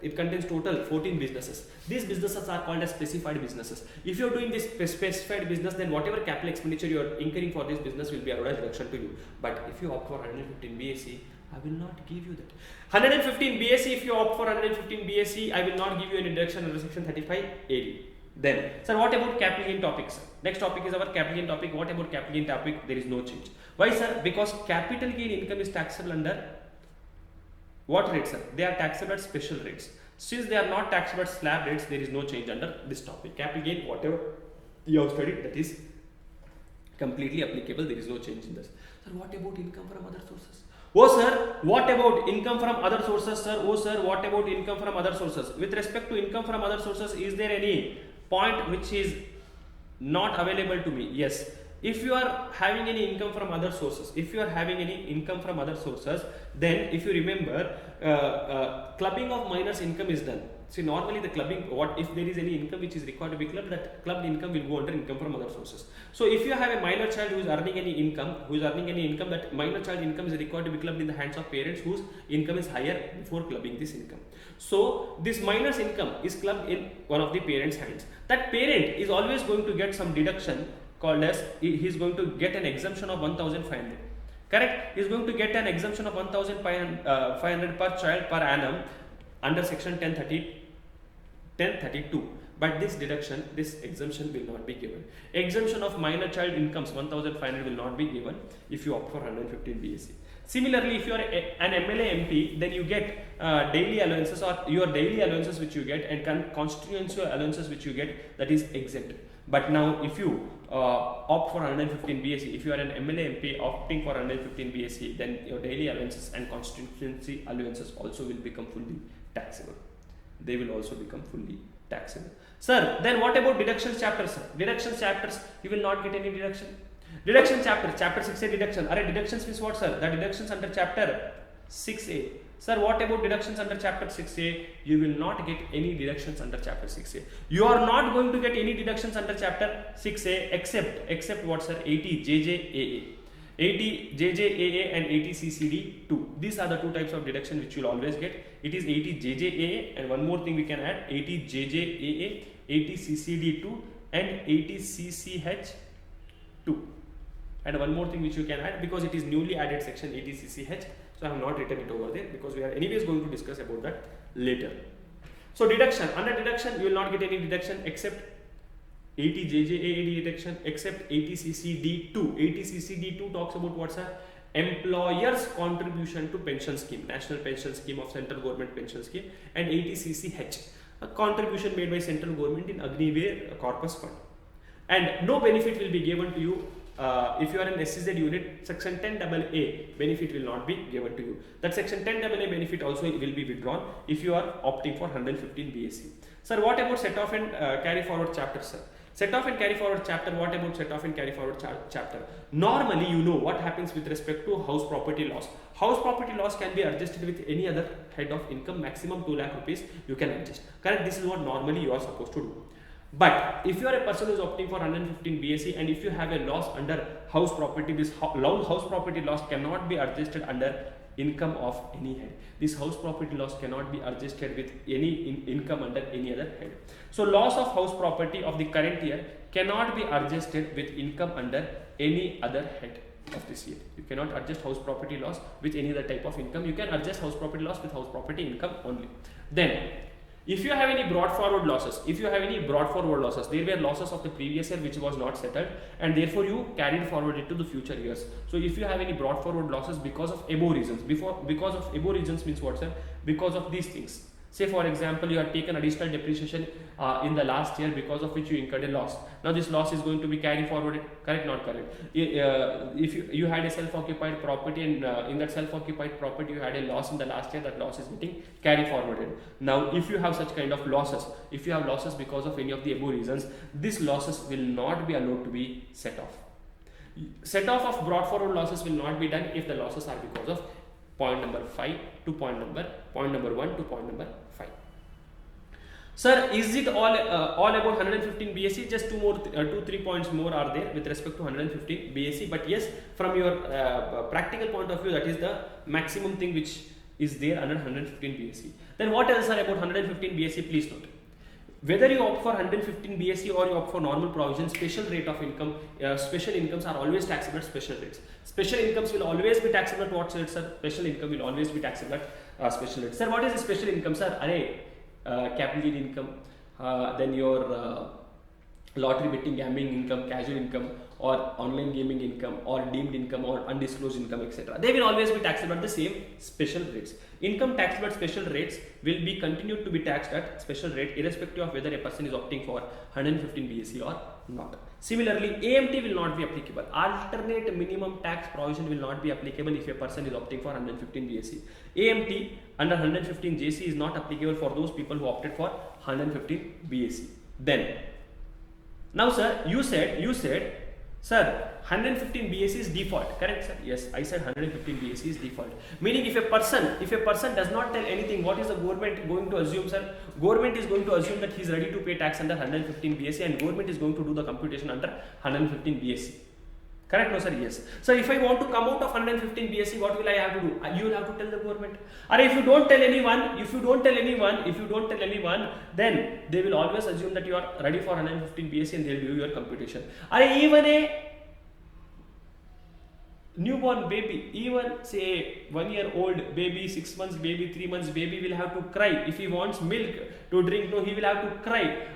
It contains total 14 businesses. These businesses are called as specified businesses. If you are doing this specified business, then whatever capital expenditure you are incurring for this business will be allowed as deduction to you. But if you opt for 115 BAC, I will not give you that. 115 BAC, if you opt for 115 BAC, I will not give you any deduction under section 35 AD. Then, sir, what about capital gain topics? Next topic is our capital gain topic. What about capital gain topic? There is no change. Why, sir? Because capital gain income is taxable under what rates, sir? They are taxable at special rates. Since they are not taxable at slab rates, there is no change under this topic. Capital gain, whatever you have studied, that is completely applicable. There is no change in this. Sir, what about income from other sources? Oh sir, what about income from other sources, sir? Oh sir, what about income from other sources? With respect to income from other sources, is there any point which is not available to me? Yes. If you are having any income from other sources, then if you remember, clubbing of minors income is done. See, normally the clubbing, what if there is any income which is required to be clubbed, that clubbed income will go under income from other sources. So if you have a minor child who is earning any income, that minor child income is required to be clubbed in the hands of parents whose income is higher before clubbing this income. So this minor's income is clubbed in one of the parents' hands. That parent is always going to get some deduction called as, he is going to get an exemption of 1,500. Correct? He is going to get an exemption of 1,500 per child per annum under section 1032. But this deduction, this exemption will not be given. Exemption of minor child incomes 1,500 will not be given if you opt for 115 BAC. Similarly, if you are an MLA MP, then you get daily allowances, or your daily allowances which you get and constituency allowances which you get, that is exempt. But now if you opt for 115 BAC, if you are an MLA MP opting for 115 BAC, then your daily allowances and constituency allowances also will become fully taxable. They will also become fully taxable. Sir, then what about deductions chapters? Sir? Deductions chapters, you will not get any deduction. Deduction chapter 6A deduction. Are deductions means what, sir? The deductions under chapter 6A. Sir, what about deductions under chapter 6A? You will not get any deductions under chapter 6A. You are not going to get any deductions under chapter 6A except what, sir? 80 JJAA. 80 JJAA and 80 CCD2. These are the two types of deduction which you will always get. It is 80 JJAA, and one more thing we can add, 80 JJAA, 80 CCD2 and 80 CCH2. And one more thing which you can add, because it is newly added section 80 CCH. So I have not written it over there because we are anyways going to discuss about that later. So deduction, under deduction you will not get any deduction except 80 JJAA deduction, except 80 CCD2. 80 CCD2 talks about what's a employer's contribution to pension scheme, national pension scheme of central government pension scheme, and 80 CCH, a contribution made by central government in Agnipath corpus fund. And no benefit will be given to you if you are an SEZ unit. Section 10AA benefit will not be given to you. That section 10AA benefit also will be withdrawn if you are opting for 115 BAC. Sir, what about set off and carry forward chapter, sir? Set off and carry forward chapter, what about set off and carry forward chapter? Normally, you know what happens with respect to house property loss. House property loss can be adjusted with any other head of income, maximum 2 lakh rupees you can adjust. Correct? This is what normally you are supposed to do. But if you are a person who is opting for 115 BSc and if you have a loss under house property, this house property loss cannot be adjusted under income of any head. This house property loss cannot be adjusted with any income under any other head. So loss of house property of the current year cannot be adjusted with income under any other head of this year. You cannot adjust house property loss with any other type of income. You can adjust house property loss with house property income only. Then if you have any brought forward losses, there were losses of the previous year which was not settled and therefore you carried forward it to the future years. So if you have any brought forward losses because of above reasons, because of above reasons means what, sir? Because of these things. Say for example, you have taken additional depreciation in the last year because of which you incurred a loss. Now this loss is going to be carried forward, correct, not correct? If you had a self-occupied property and in that self-occupied property you had a loss in the last year, that loss is getting carried forwarded. Now if you have such kind of losses, if you have losses because of any of the above reasons, these losses will not be allowed to be set off. Set off of brought forward losses will not be done if the losses are because of point number 5 to point number 1 to point number 5. Sir, is it all about 115 BSc? Just 2-3 points more are there with respect to 115 BSc. But yes, from your practical point of view, that is the maximum thing which is there under 115 BSc. Then what else are about 115 BSc? Please note. Whether you opt for 115 BSc or you opt for normal provision, special rate of income, special incomes are always taxable at special rates. Special incomes will always be taxable at what rate, sir? Special income will always be taxable at special rates. Sir, what is the special income, sir? Capital gain income, then your lottery betting gambling income, casual income, or online gaming income, or deemed income, or undisclosed income, etc. They will always be taxable at the same special rates. Income taxable at special rates will be continued to be taxed at special rate irrespective of whether a person is opting for 115 BSc or not. Similarly, AMT will not be applicable. Alternate minimum tax provision will not be applicable if a person is opting for 115 BSc. AMT under 115 JC is not applicable for those people who opted for 115 BSc. Then, now sir, you said, sir, 115 BSc is default, correct, sir? Yes, I said 115 BSc is default. Meaning if a person does not tell anything, what is the government going to assume, sir? Government is going to assume that he is ready to pay tax under 115 BSc and government is going to do the computation under 115 BSc. Correct, no sir? Yes. So if I want to come out of 115 BSc, what will I have to do? You will have to tell the government. Or if you don't tell anyone, then they will always assume that you are ready for 115 BSc and they will do your computation. Or even a newborn baby, even say 1 year old baby, 6 months baby, 3 months baby will have to cry. If he wants milk to drink, no, he will have to cry.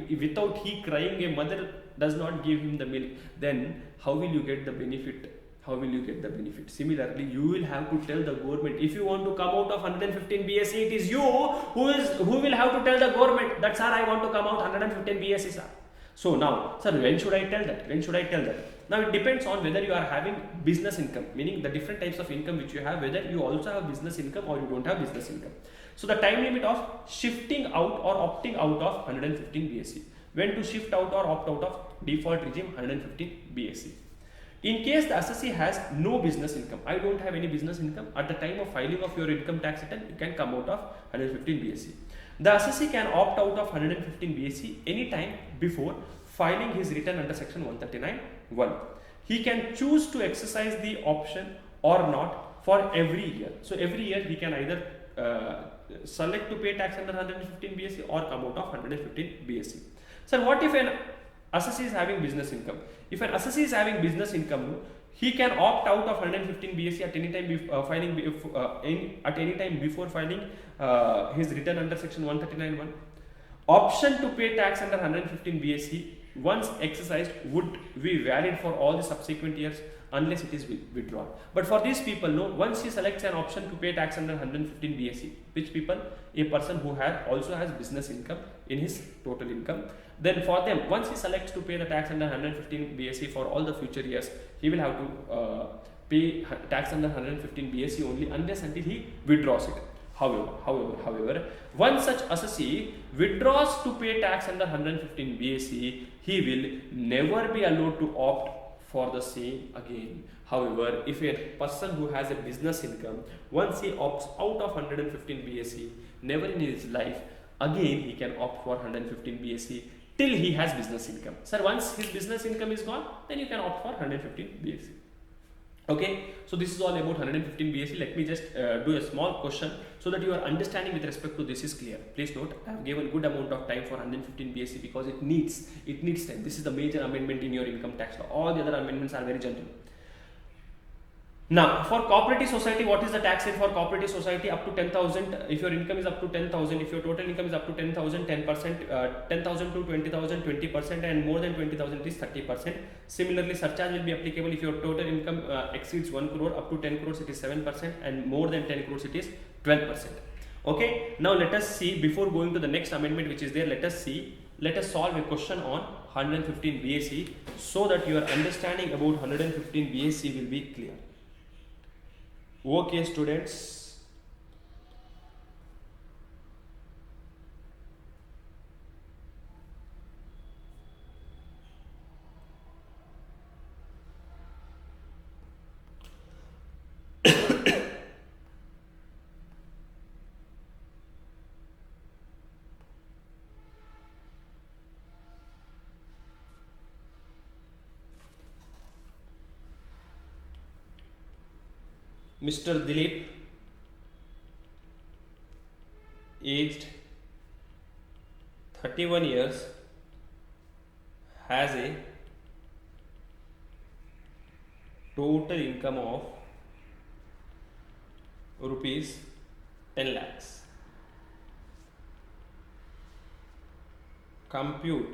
Without he crying, a mother does not give him the milk, then how will you get the benefit? Similarly, you will have to tell the government. If you want to come out of 115 BSc, it is you who will have to tell the government that, sir, I want to come out 115 BSc, sir. So now, sir, when should I tell that? Now it depends on whether you are having business income, meaning the different types of income which you have, whether you also have business income or you don't have business income. So the time limit of shifting out or opting out of 115 BSc. When to shift out or opt out of default regime 115 BSc. In case the assessee has no business income, I don't have any business income, at the time of filing of your income tax return, you can come out of 115 BSc. The assessee can opt out of 115 BSc anytime before filing his return under section 139(1). He can choose to exercise the option or not for every year. So every year he can either select to pay tax under 115 BSc or come out of 115 BSc. So what if an assessee is having business income? If an assessee is having business income, he can opt out of 115 BSc at any time before filing his return under section 139(1). Option to pay tax under 115 BSc once exercised would be valid for all the subsequent years unless it is withdrawn. But for these people, no, once he selects an option to pay tax under 115 BSc, which people, a person who also has business income in his total income, then for them, once he selects to pay the tax under 115 BSc for all the future years, he will have to pay tax under 115 BSc only unless until he withdraws it. However, once such assessee withdraws to pay tax under 115 BAC, he will never be allowed to opt for the same again. However, if a person who has a business income, once he opts out of 115 BAC, never in his life again he can opt for 115 BAC till he has business income. Sir, once his business income is gone, then you can opt for 115 BAC. Okay, so this is all about 115 BAC. Let me just do a small question so that your understanding with respect to this is clear. Please note, I have given good amount of time for 115 BAC because it needs time. This is the major amendment in your income tax law. All the other amendments are very gentle. Now, for cooperative society, what is the tax rate for cooperative society? Up to 10,000. If your income is up to 10,000, if your total income is up to 10,000, 10%, 10,000 to 20,000, 20%, and more than 20,000 it is 30%. Similarly, surcharge will be applicable if your total income exceeds 1 crore, up to 10 crores it is 7%, and more than 10 crores it is 12%. Okay, now let us see, before going to the next amendment which is there, let us solve a question on 115 BAC so that your understanding about 115 BAC will be clear. Okay, students. Mr. Dilip, aged 31 years, has a total income of rupees 10 lakhs. Compute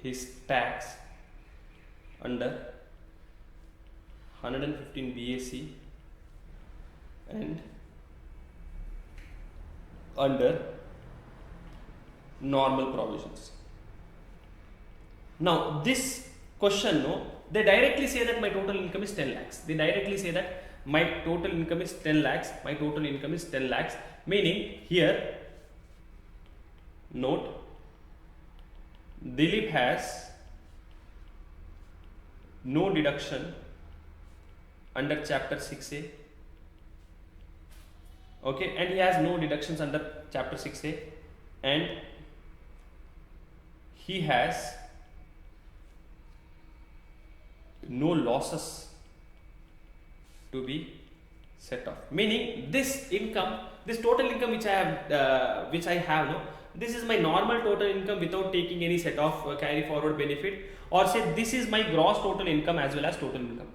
his tax under 115 BAC and under normal provisions. Now this question, they directly say that my total income is 10 lakhs. They directly say that my total income is 10 lakhs. My total income is 10 lakhs. Meaning here, note, Dilip has no deduction under chapter 6A. Okay, and he has no deductions under chapter 6A, and he has no losses to be set off. Meaning this income, this total income which I have, this is my normal total income without taking any set off carry forward benefit, or say this is my gross total income as well as total income.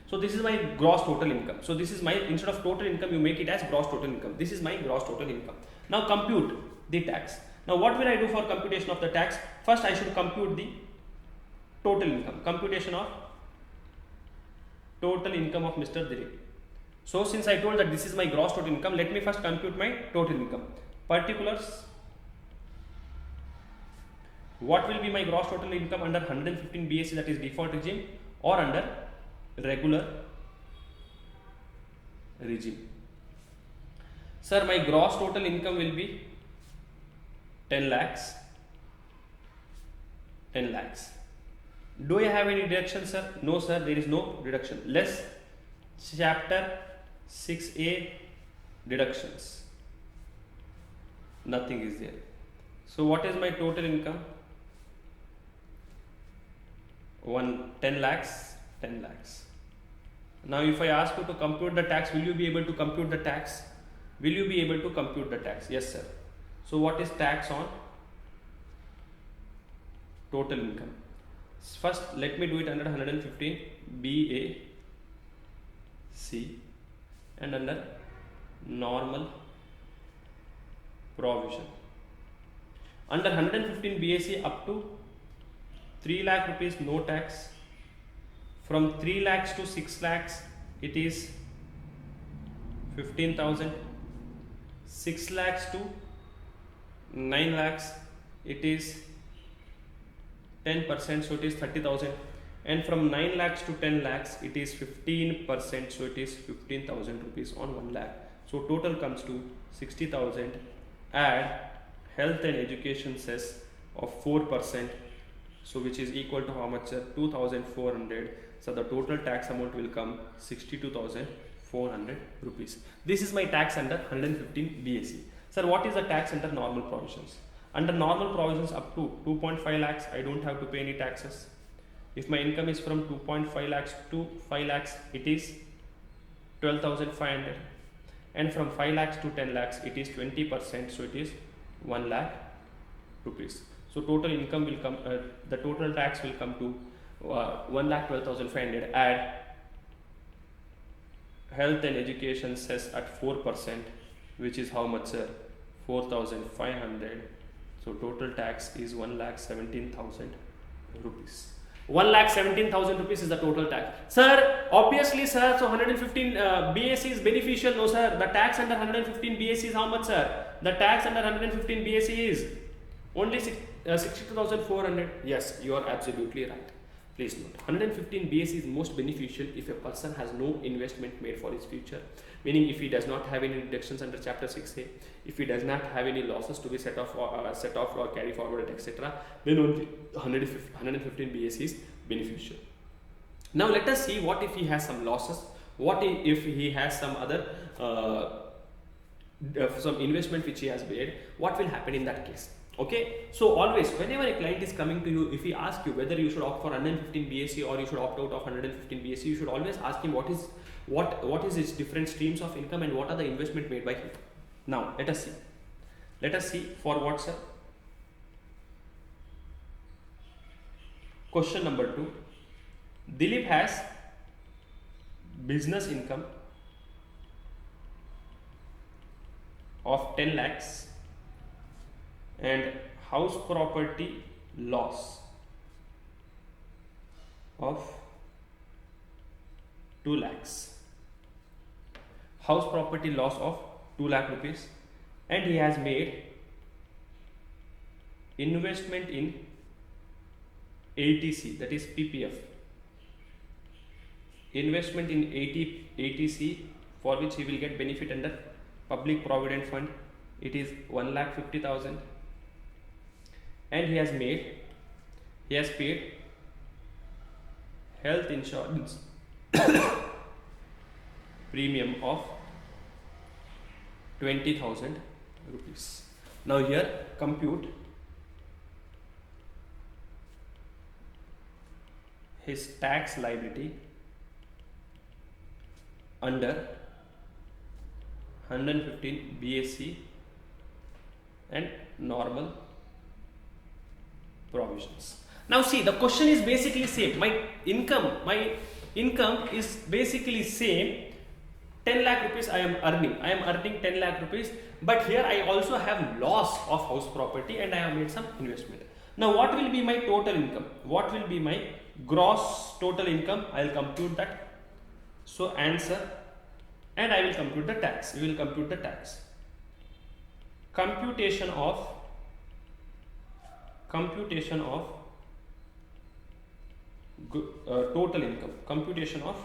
So this is my gross total income. So this is my, instead of total income, you make it as gross total income. This is my gross total income. Now compute the tax. Now what will I do for computation of the tax? First I should compute the total income. Computation of total income of Mr. Dilip. So since I told that this is my gross total income, let me first compute my total income. Particulars. What will be my gross total income under 115 BAC, that is default regime, or under regular regime? Sir, my gross total income will be 10 lakhs. 10 lakhs. Do I have any deduction, sir? No, sir, there is no deduction. Less chapter 6A deductions. Nothing is there. So what is my total income? 10 lakhs. 10 lakhs. Now if I ask you to compute the tax, will you be able to compute the tax? Will you be able to compute the tax? Yes, sir. So what is tax on total income? First let me do it under 115 BAC and under normal provision. Under 115 BAC up to 3 lakh rupees no tax. From 3 lakhs to 6 lakhs it is 15,000. 6 lakhs to 9 lakhs it is 10%, so it is 30,000. And from 9 lakhs to 10 lakhs it is 15%, so it is 15,000 rupees on 1 lakh. So total comes to 60,000. Add health and education cess of 4%, so which is equal to how much, sir? 2,400. So the total tax amount will come 62,400 rupees. This is my tax under 115 BAC. Sir, what is the tax under normal provisions? Under normal provisions up to 2.5 lakhs, I don't have to pay any taxes. If my income is from 2.5 lakhs to 5 lakhs, it is 12,500. And from 5 lakhs to 10 lakhs, it is 20%, so it is 1 lakh rupees. So total income will come, the total tax will come to 1,12,500. Add health and education cess at 4%, which is how much, sir? 4,500. So total tax is 1,17,000 rupees. 1,17,000 rupees is the total tax. Sir, obviously, sir, so 115 BAC is beneficial. No, sir. The tax under 115 BAC is how much, sir? The tax under 115 BAC is only 62,400. Yes, you are absolutely right. Please note, 115 BAC is most beneficial if a person has no investment made for his future. Meaning, if he does not have any deductions under Chapter 6A, if he does not have any losses to be set off or carry forward, etc., then only 115 BAC is beneficial. Now, let us see what if he has some losses. What if he has some other some investment which he has made? What will happen in that case? Okay, so always whenever a client is coming to you, if he asks you whether you should opt for 115 BAC or you should opt out of 115 BAC, you should always ask him what is his different streams of income and what are the investment made by him. Now let us see. Let us see for what, sir? Question number 2. Dilip has business income of 10 lakhs and house property loss of 2 lakhs. House property loss of 2 lakh rupees, and he has made investment in ATC, that is PPF. Investment in ATC, for which he will get benefit under Public Provident Fund. It is 1,50,000. And he has paid health insurance premium of 20,000 rupees. Now here compute his tax liability under 115 BAC and normal provisions. Now see, the question is basically same. My income is basically same. 10 lakh rupees I am earning 10 lakh rupees, but here I also have loss of house property and I have made some investment. Now what will be my total income? What will be my gross total income? I will compute that. So answer, and I will compute the tax. We will compute the tax. Computation of total income. Computation of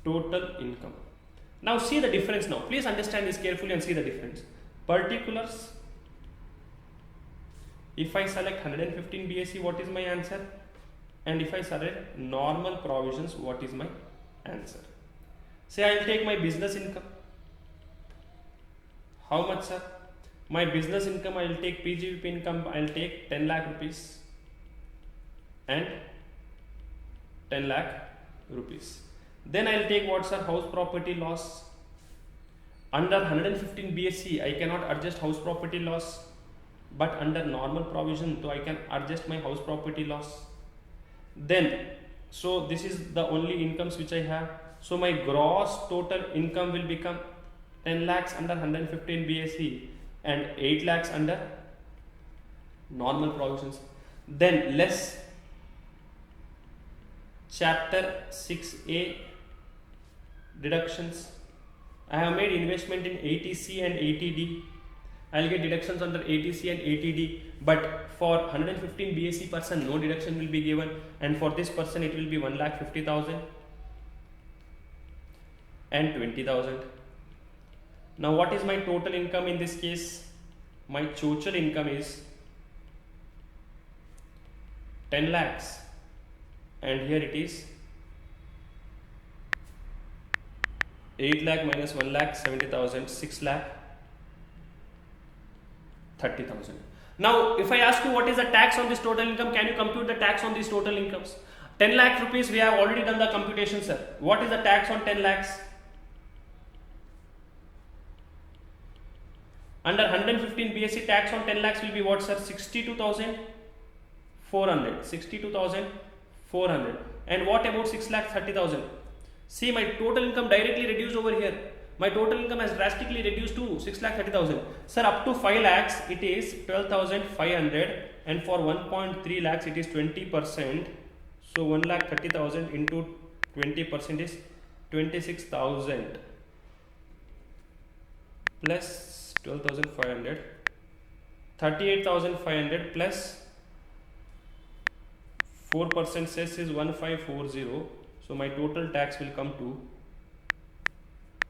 total income. Now see the difference. Now please understand this carefully and see the difference. Particulars. If I select 115 BAC, what is my answer? And if I select normal provisions, what is my answer? Say I will take my business income. How much, sir? My business income, I will take PGVP income, I will take 10 lakh rupees and 10 lakh rupees. Then I will take what, sir? House property loss. Under 115 BAC, I cannot adjust house property loss, but under normal provision, so I can adjust my house property loss. Then, so this is the only incomes which I have. So my gross total income will become 10 lakhs under 115 BAC and 8 lakhs under normal provisions. Then less Chapter 6A deductions. I have made investment in ATC and ATD. I will get deductions under ATC and ATD, but for 115 BAC person, no deduction will be given, and for this person it will be 1,50,000. and 20,000. Now what is my total income in this case? My total income is 10 lakhs and here it is 8 lakh minus 1 lakh 70,000, 6 lakh 30,000. Now if I ask you what is the tax on this total income, can you compute the tax on these total incomes? 10 lakh rupees, we have already done the computation, sir. What is the tax on 10 lakhs? Under 115 BSc, tax on 10 lakhs will be what, sir? 62,400. 62,400. And what about 6 lakh 30,000? See, my total income directly reduced over here. My total income has drastically reduced to 6 lakh 30,000. Sir, up to 5 lakhs it is 12,500 and for 1.3 lakhs it is 20%. So 1 lakh 30,000 into 20% is 26,000 plus 12,500, 38,500 plus 4% cess is 1540. So my total tax will come to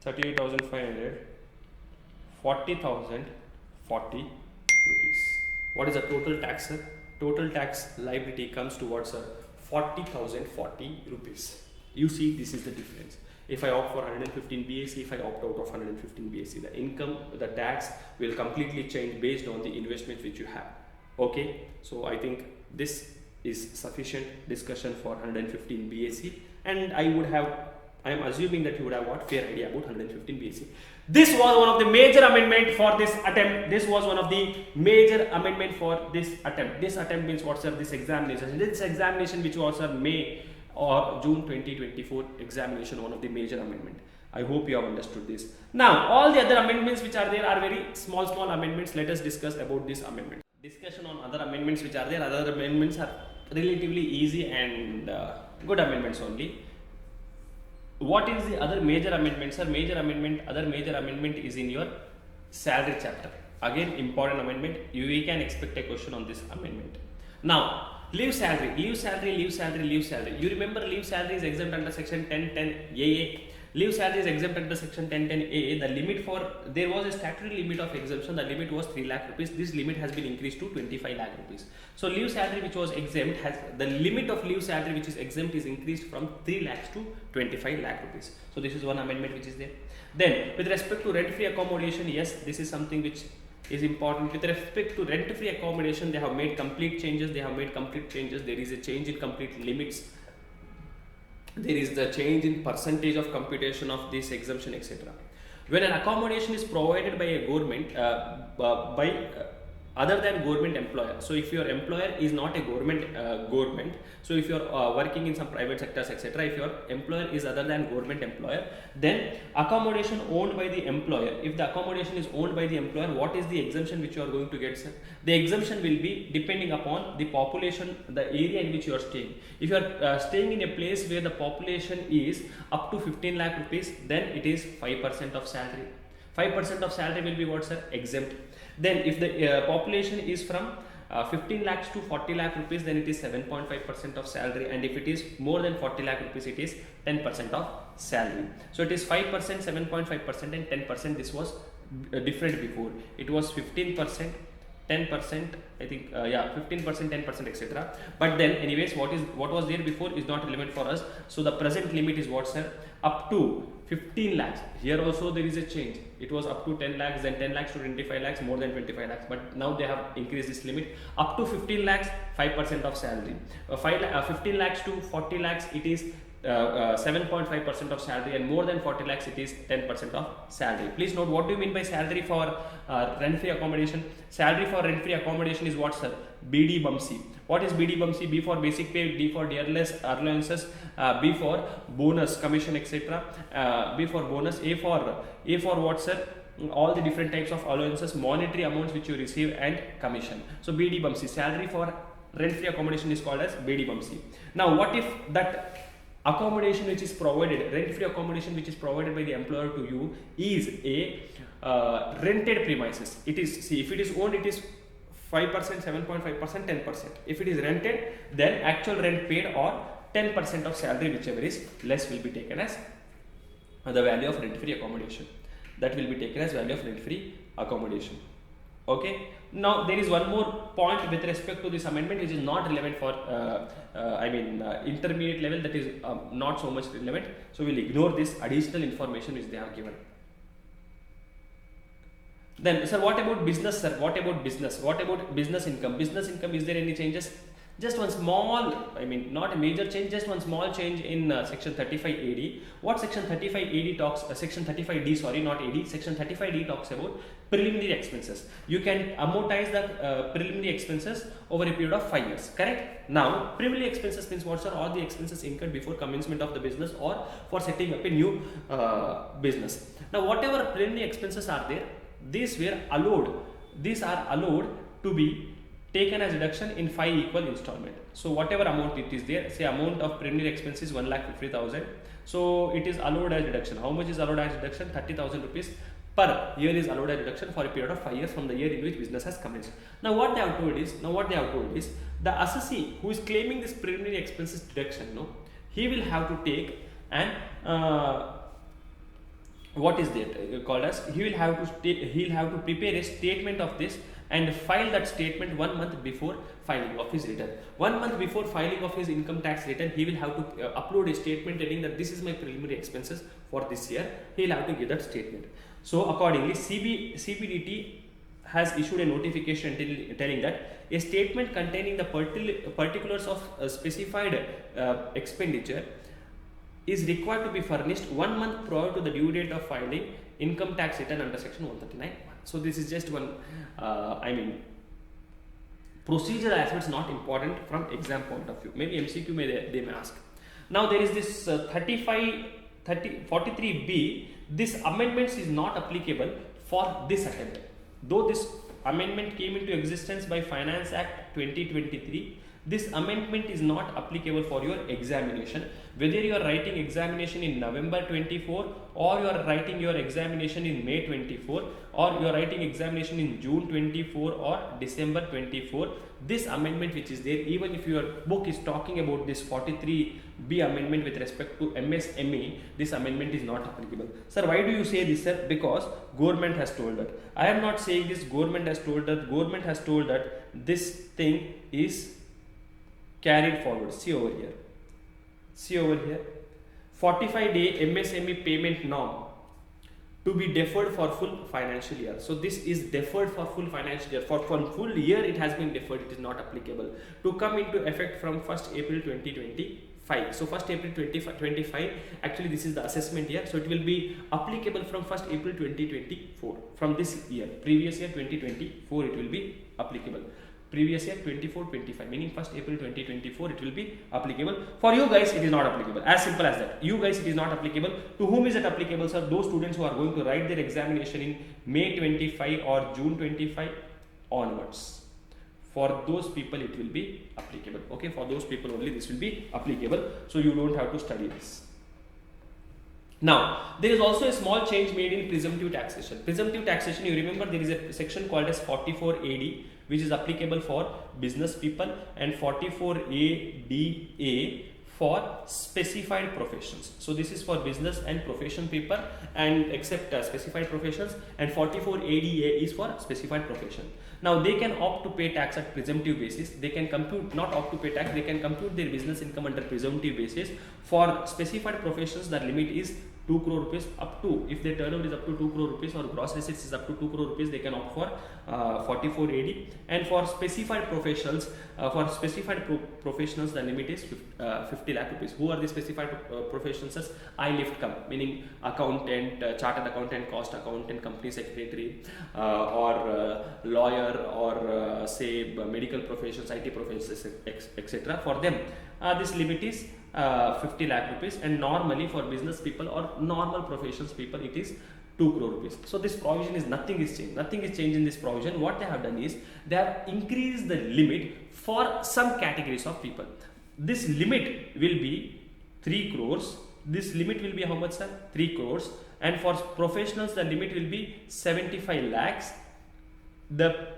38,500, 40,040 rupees. What is the total tax, sir? Total tax liability comes to what, sir? 40,040 rupees. You see, this is the difference. If I opt for 115 BAC, if I opt out of 115 BAC, the income, the tax will completely change based on the investment which you have. Okay, so I think this is sufficient discussion for 115 BAC, and I am assuming that you would have what fair idea about 115 BAC. This was one of the major amendment for this attempt. This was one of the major amendment for this attempt. This attempt means what, sir? This examination. This examination which was, sir, May or June 2024 examination, one of the major amendment. I hope you have understood this. Now, all the other amendments which are there are very small amendments. Let us discuss about this amendment. Discussion on other amendments which are there. Other amendments are relatively easy and good amendments only. What is the other major amendment, sir? Other major amendment is in your salary chapter. Again, important amendment. We can expect a question on this amendment. Now, leave salary. You remember leave salary is exempt under section 1010 AA. Leave salary is exempt under section 1010 AA. The limit for, there was a statutory limit of exemption. The limit was 3 lakh rupees. This limit has been increased to 25 lakh rupees. So leave salary which was exempt has, the limit of leave salary which is exempt is increased from 3 lakhs to 25 lakh rupees. So this is one amendment which is there. Then with respect to rent free accommodation, yes, this is something which is important. With respect to rent free accommodation, they have made complete changes. There is a change in complete limits. There is the change in percentage of computation of this exemption, etc. When an accommodation is provided by a government, other than government employer, so if your employer is not a government, so if you are working in some private sectors, etc., if your employer is other than government employer, then accommodation owned by the employer, if the accommodation is owned by the employer, what is the exemption which you are going to get, sir? The exemption will be depending upon the population, the area in which you are staying. If you are staying in a place where the population is up to 15 lakh rupees, then it is 5% of salary. 5% of salary will be what, sir? Exempt. Then if the population is from 15 lakhs to 40 lakh rupees, then it is 7.5% of salary, and if it is more than 40 lakh rupees, it is 10% of salary. So it is 5%, 7.5% and 10%. This was different before. It was 15%, 10%, I think, 15%, 10%, etc. But then anyways, what was there before is not relevant for us. So the present limit is what, sir? Up to 15 lakhs. Here also there is a change. It was up to 10 lakhs, then 10 lakhs to 25 lakhs, more than 25 lakhs. But now they have increased this limit. Up to 15 lakhs, 5% of salary. 15 lakhs to 40 lakhs, it is 7.5% of salary, and more than 40 lakhs, it is 10% of salary. Please note, what do you mean by salary for rent-free accommodation? Salary for rent-free accommodation is what, sir? BD Bumsy. What is BD Bumsy? B for basic pay, D for dearless allowances, B for bonus, commission, etc. B for bonus, A for what, sir? All the different types of allowances, monetary amounts which you receive, and commission. So BD Bumsy, salary for rent-free accommodation is called as BD Bumsy. Now, what if that accommodation which is provided, rent-free accommodation which is provided by the employer to you is a rented premises? It is, see, if it is owned, it is 5%, 7.5%, 10%. If it is rented, then actual rent paid or 10% of salary, whichever is less, will be taken as the value of rent-free accommodation. That will be taken as value of rent-free accommodation. Okay. Now there is one more point with respect to this amendment which is not relevant for intermediate level, that is not so much relevant. So we'll ignore this additional information which they have given. Then, sir, what about business, sir? What about business? What about business income? Business income, is there any changes? Just one small, not a major change, just one small change in section 35AD. What section 35AD talks, section 35D, sorry, not AD, section 35D talks about preliminary expenses. You can amortize the preliminary expenses over a period of 5 years, correct? Now, preliminary expenses means what, sir? All the expenses incurred before commencement of the business or for setting up a new business. Now, whatever preliminary expenses are there, these are allowed to be taken as deduction in 5 equal installment. So whatever amount it is there, say amount of preliminary expenses 1,50,000, so it is allowed as deduction. How much is allowed as deduction? 30,000 rupees per year is allowed as deduction for a period of 5 years from the year in which business has commenced. Now what they have told is, the assessee who is claiming this preliminary expenses deduction, he will have to take an what is that called as, he will have to prepare a statement of this and file that statement 1 month before filing of his return. 1 month before filing of his income tax return, he will have to upload a statement telling that this is my preliminary expenses for this year. He will have to give that statement. So accordingly, CBDT has issued a notification telling that a statement containing the particulars of specified expenditure is required to be furnished 1 month prior to the due date of filing income tax return under section 139. So this is just one, procedural aspects not important from exam point of view. Maybe MCQ they may ask. Now there is this 43B. This amendments is not applicable for this attempt. Though this amendment came into existence by Finance Act 2023, this amendment is not applicable for your examination. Whether you are writing examination in November 24 or you are writing your examination in May 24 or you are writing examination in June 24 or December 24, this amendment which is there, even if your book is talking about this 43B amendment with respect to MSME, this amendment is not applicable. Sir, why do you say this, sir? Because government has told that. I am not saying this, government has told that. Government has told that this thing is carried forward. See over here. 45-day MSME payment norm to be deferred for full financial year. So this is deferred for full financial year. For full year it has been deferred. It is not applicable. To come into effect from 1st April 2025. So 1st April 2025. Actually this is the assessment year. So it will be applicable from 1st April 2024. From this year. Previous year 2024 it will be applicable. Previous year 24-25, meaning 1st April 2024 it will be applicable. For you guys it is not applicable. As simple as that. You guys it is not applicable. To whom is it applicable, sir? Those students who are going to write their examination in May 25 or June 25 onwards. For those people it will be applicable. Okay, for those people only this will be applicable. So you don't have to study this. Now, there is also a small change made in presumptive taxation. Presumptive taxation, you remember there is a section called as 44AD, which is applicable for business people, and 44ADA for specified professions. So this is for business and profession people, and except specified professions, and 44ADA is for specified profession. Now they can opt to pay tax at presumptive basis. They can compute, not opt to pay tax, they can compute their business income under presumptive basis. For specified professions, the limit is 2 crore rupees up to, if their turnover is up to 2 crore rupees or gross receipts is up to 2 crore rupees, they can opt for 44AD. And for specified professionals, professionals, the limit is 50 lakh rupees. Who are the specified professionals? I lift come, meaning accountant, chartered accountant, cost accountant, company secretary, or lawyer, or say medical professions, IT professions, etc. For them, this limit is 50 lakh rupees, and normally for business people or normal professions people it is 2 crore rupees. So this provision is nothing is changed. Nothing is changed in this provision. What they have done is they have increased the limit for some categories of people. This limit will be 3 crores. This limit will be how much, sir? 3 crores. And for professionals the limit will be 75 lakhs. The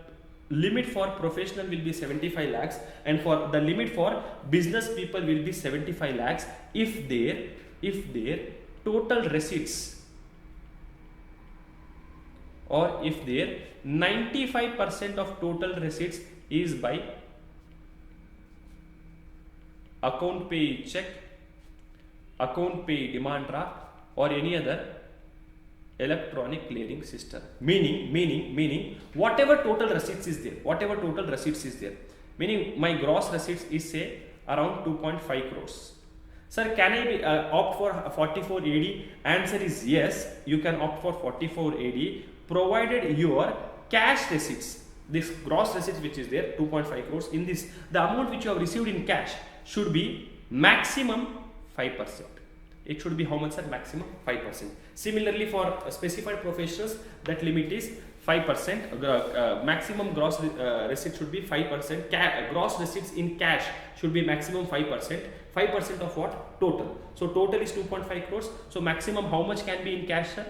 limit for professional will be 75 lakhs, and for the limit for business people will be 75 lakhs if their total receipts, or if their 95% of total receipts is by account pay check, account pay demand draft, or any other electronic clearing system. Meaning whatever total receipts is there, meaning my gross receipts is say around 2.5 crores. Sir, can I opt for 44 AD? Answer is yes, you can opt for 44 AD provided your cash receipts, this gross receipts which is there 2.5 crores, in this the amount which you have received in cash should be maximum 5%. It should be how much, sir? Maximum 5%. Similarly, for specified professionals, that limit is 5%. Maximum gross receipt should be 5%. Gross receipts in cash should be maximum 5%. 5% of what? Total. So total is 2.5 crores. So maximum how much can be in cash, sir?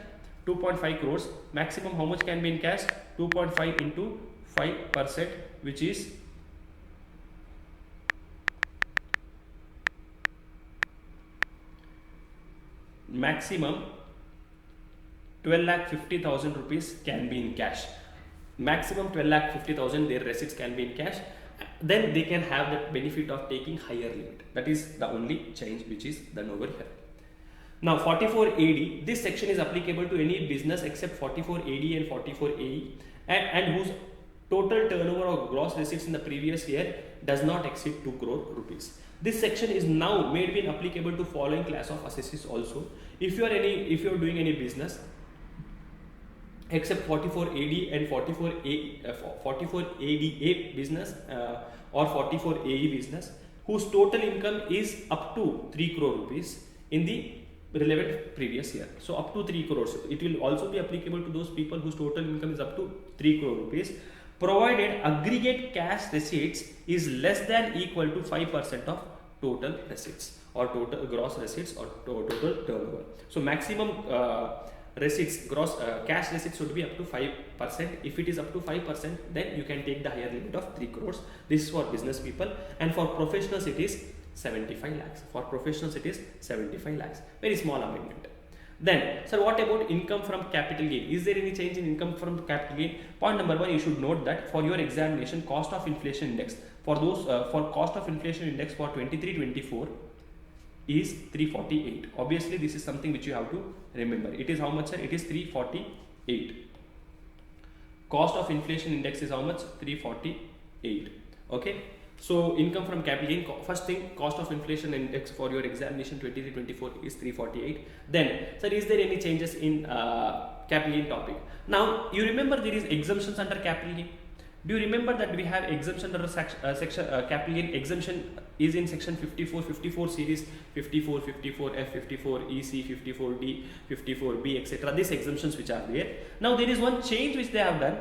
2.5 crores. Maximum how much can be in cash? 2.5 into 5%, which is maximum 12,50,000 rupees can be in cash. Maximum 12,50,000 their receipts can be in cash. Then they can have the benefit of taking higher limit. That is the only change which is done over here. Now 44 AD, this section is applicable to any business except 44 AD and 44 AE and whose total turnover or gross receipts in the previous year does not exceed 2 crore rupees. This section is now made been applicable to following class of assessees also. If you are doing any business except 44 AD and 44 ADA business or 44 AE business whose total income is up to 3 crore rupees in the relevant previous year. So up to 3 crores. It will also be applicable to those people whose total income is up to 3 crore rupees, provided aggregate cash receipts is less than equal to 5% of total receipts or total gross receipts or total turnover. So maximum receipts, gross cash receipts should be up to 5%. If it is up to 5%, then you can take the higher limit of 3 crores. This is for business people, and for professionals it is 75 lakhs. For professionals it is 75 lakhs. Very small amendment. Then, sir, what about income from capital gain? Is there any change in income from capital gain? Point number 1, you should note that for your examination, cost of inflation index for those for cost of inflation index for 23-24 is 348. Obviously, this is something which you have to remember. It is how much, sir? It is 348. Cost of inflation index is how much? 348. Okay. So income from capital gain, first thing, cost of inflation index for your examination 23-24 is 348. Then, sir, is there any changes in capital gain topic? Now, you remember there is exemptions under capital gain. Do you remember that we have exemption under section capital gain? Exemption is in section 54 series, 54, 54F, 54 EC, 54D, 54B, etc. These exemptions which are there. Now there is one change which they have done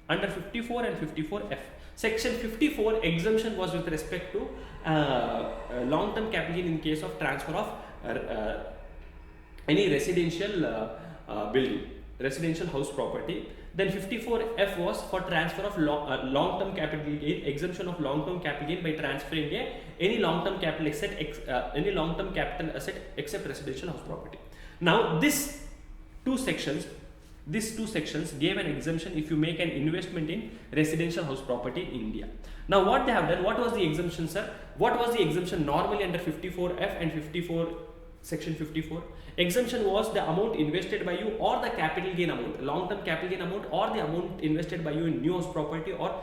under 54 and 54F. Section 54 exemption was with respect to long-term capital gain in case of transfer of any residential building, residential house property. Then 54F was for transfer of long-term capital gain, exemption of long-term capital gain by transferring any long-term capital asset except residential house property. Now these two sections gave an exemption if you make an investment in residential house property in India. Now what they have done, what was the exemption, sir? What was the exemption normally under 54F and 54 section 54? Exemption was the amount invested by you or the capital gain amount, long-term capital gain amount, or the amount invested by you in new house property or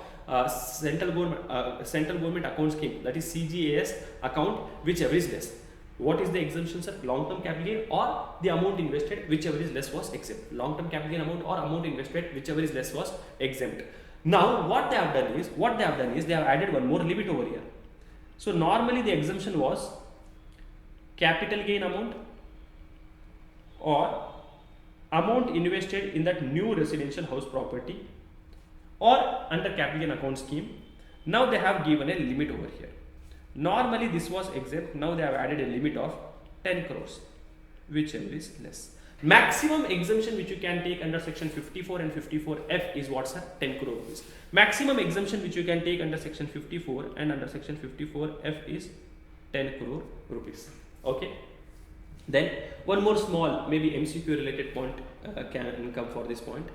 central government account scheme, that is CGAS account, whichever is less. What is the exemption, sir? Long-term capital gain or the amount invested, whichever is less, was exempt. Long-term capital gain amount or amount invested, whichever is less, was exempt. Now what they have done is they have added one more limit over here. So normally the exemption was capital gain amount or amount invested in that new residential house property or under capital gain account scheme. Now they have given a limit over here. Normally this was exempt, now they have added a limit of 10 crores, whichever is less. Maximum exemption which you can take under section 54 and 54F is what, sir? 10 crore rupees. Maximum exemption which you can take under section 54 and under section 54F is 10 crore rupees. Okay. Then one more small maybe MCQ related point can come for this point.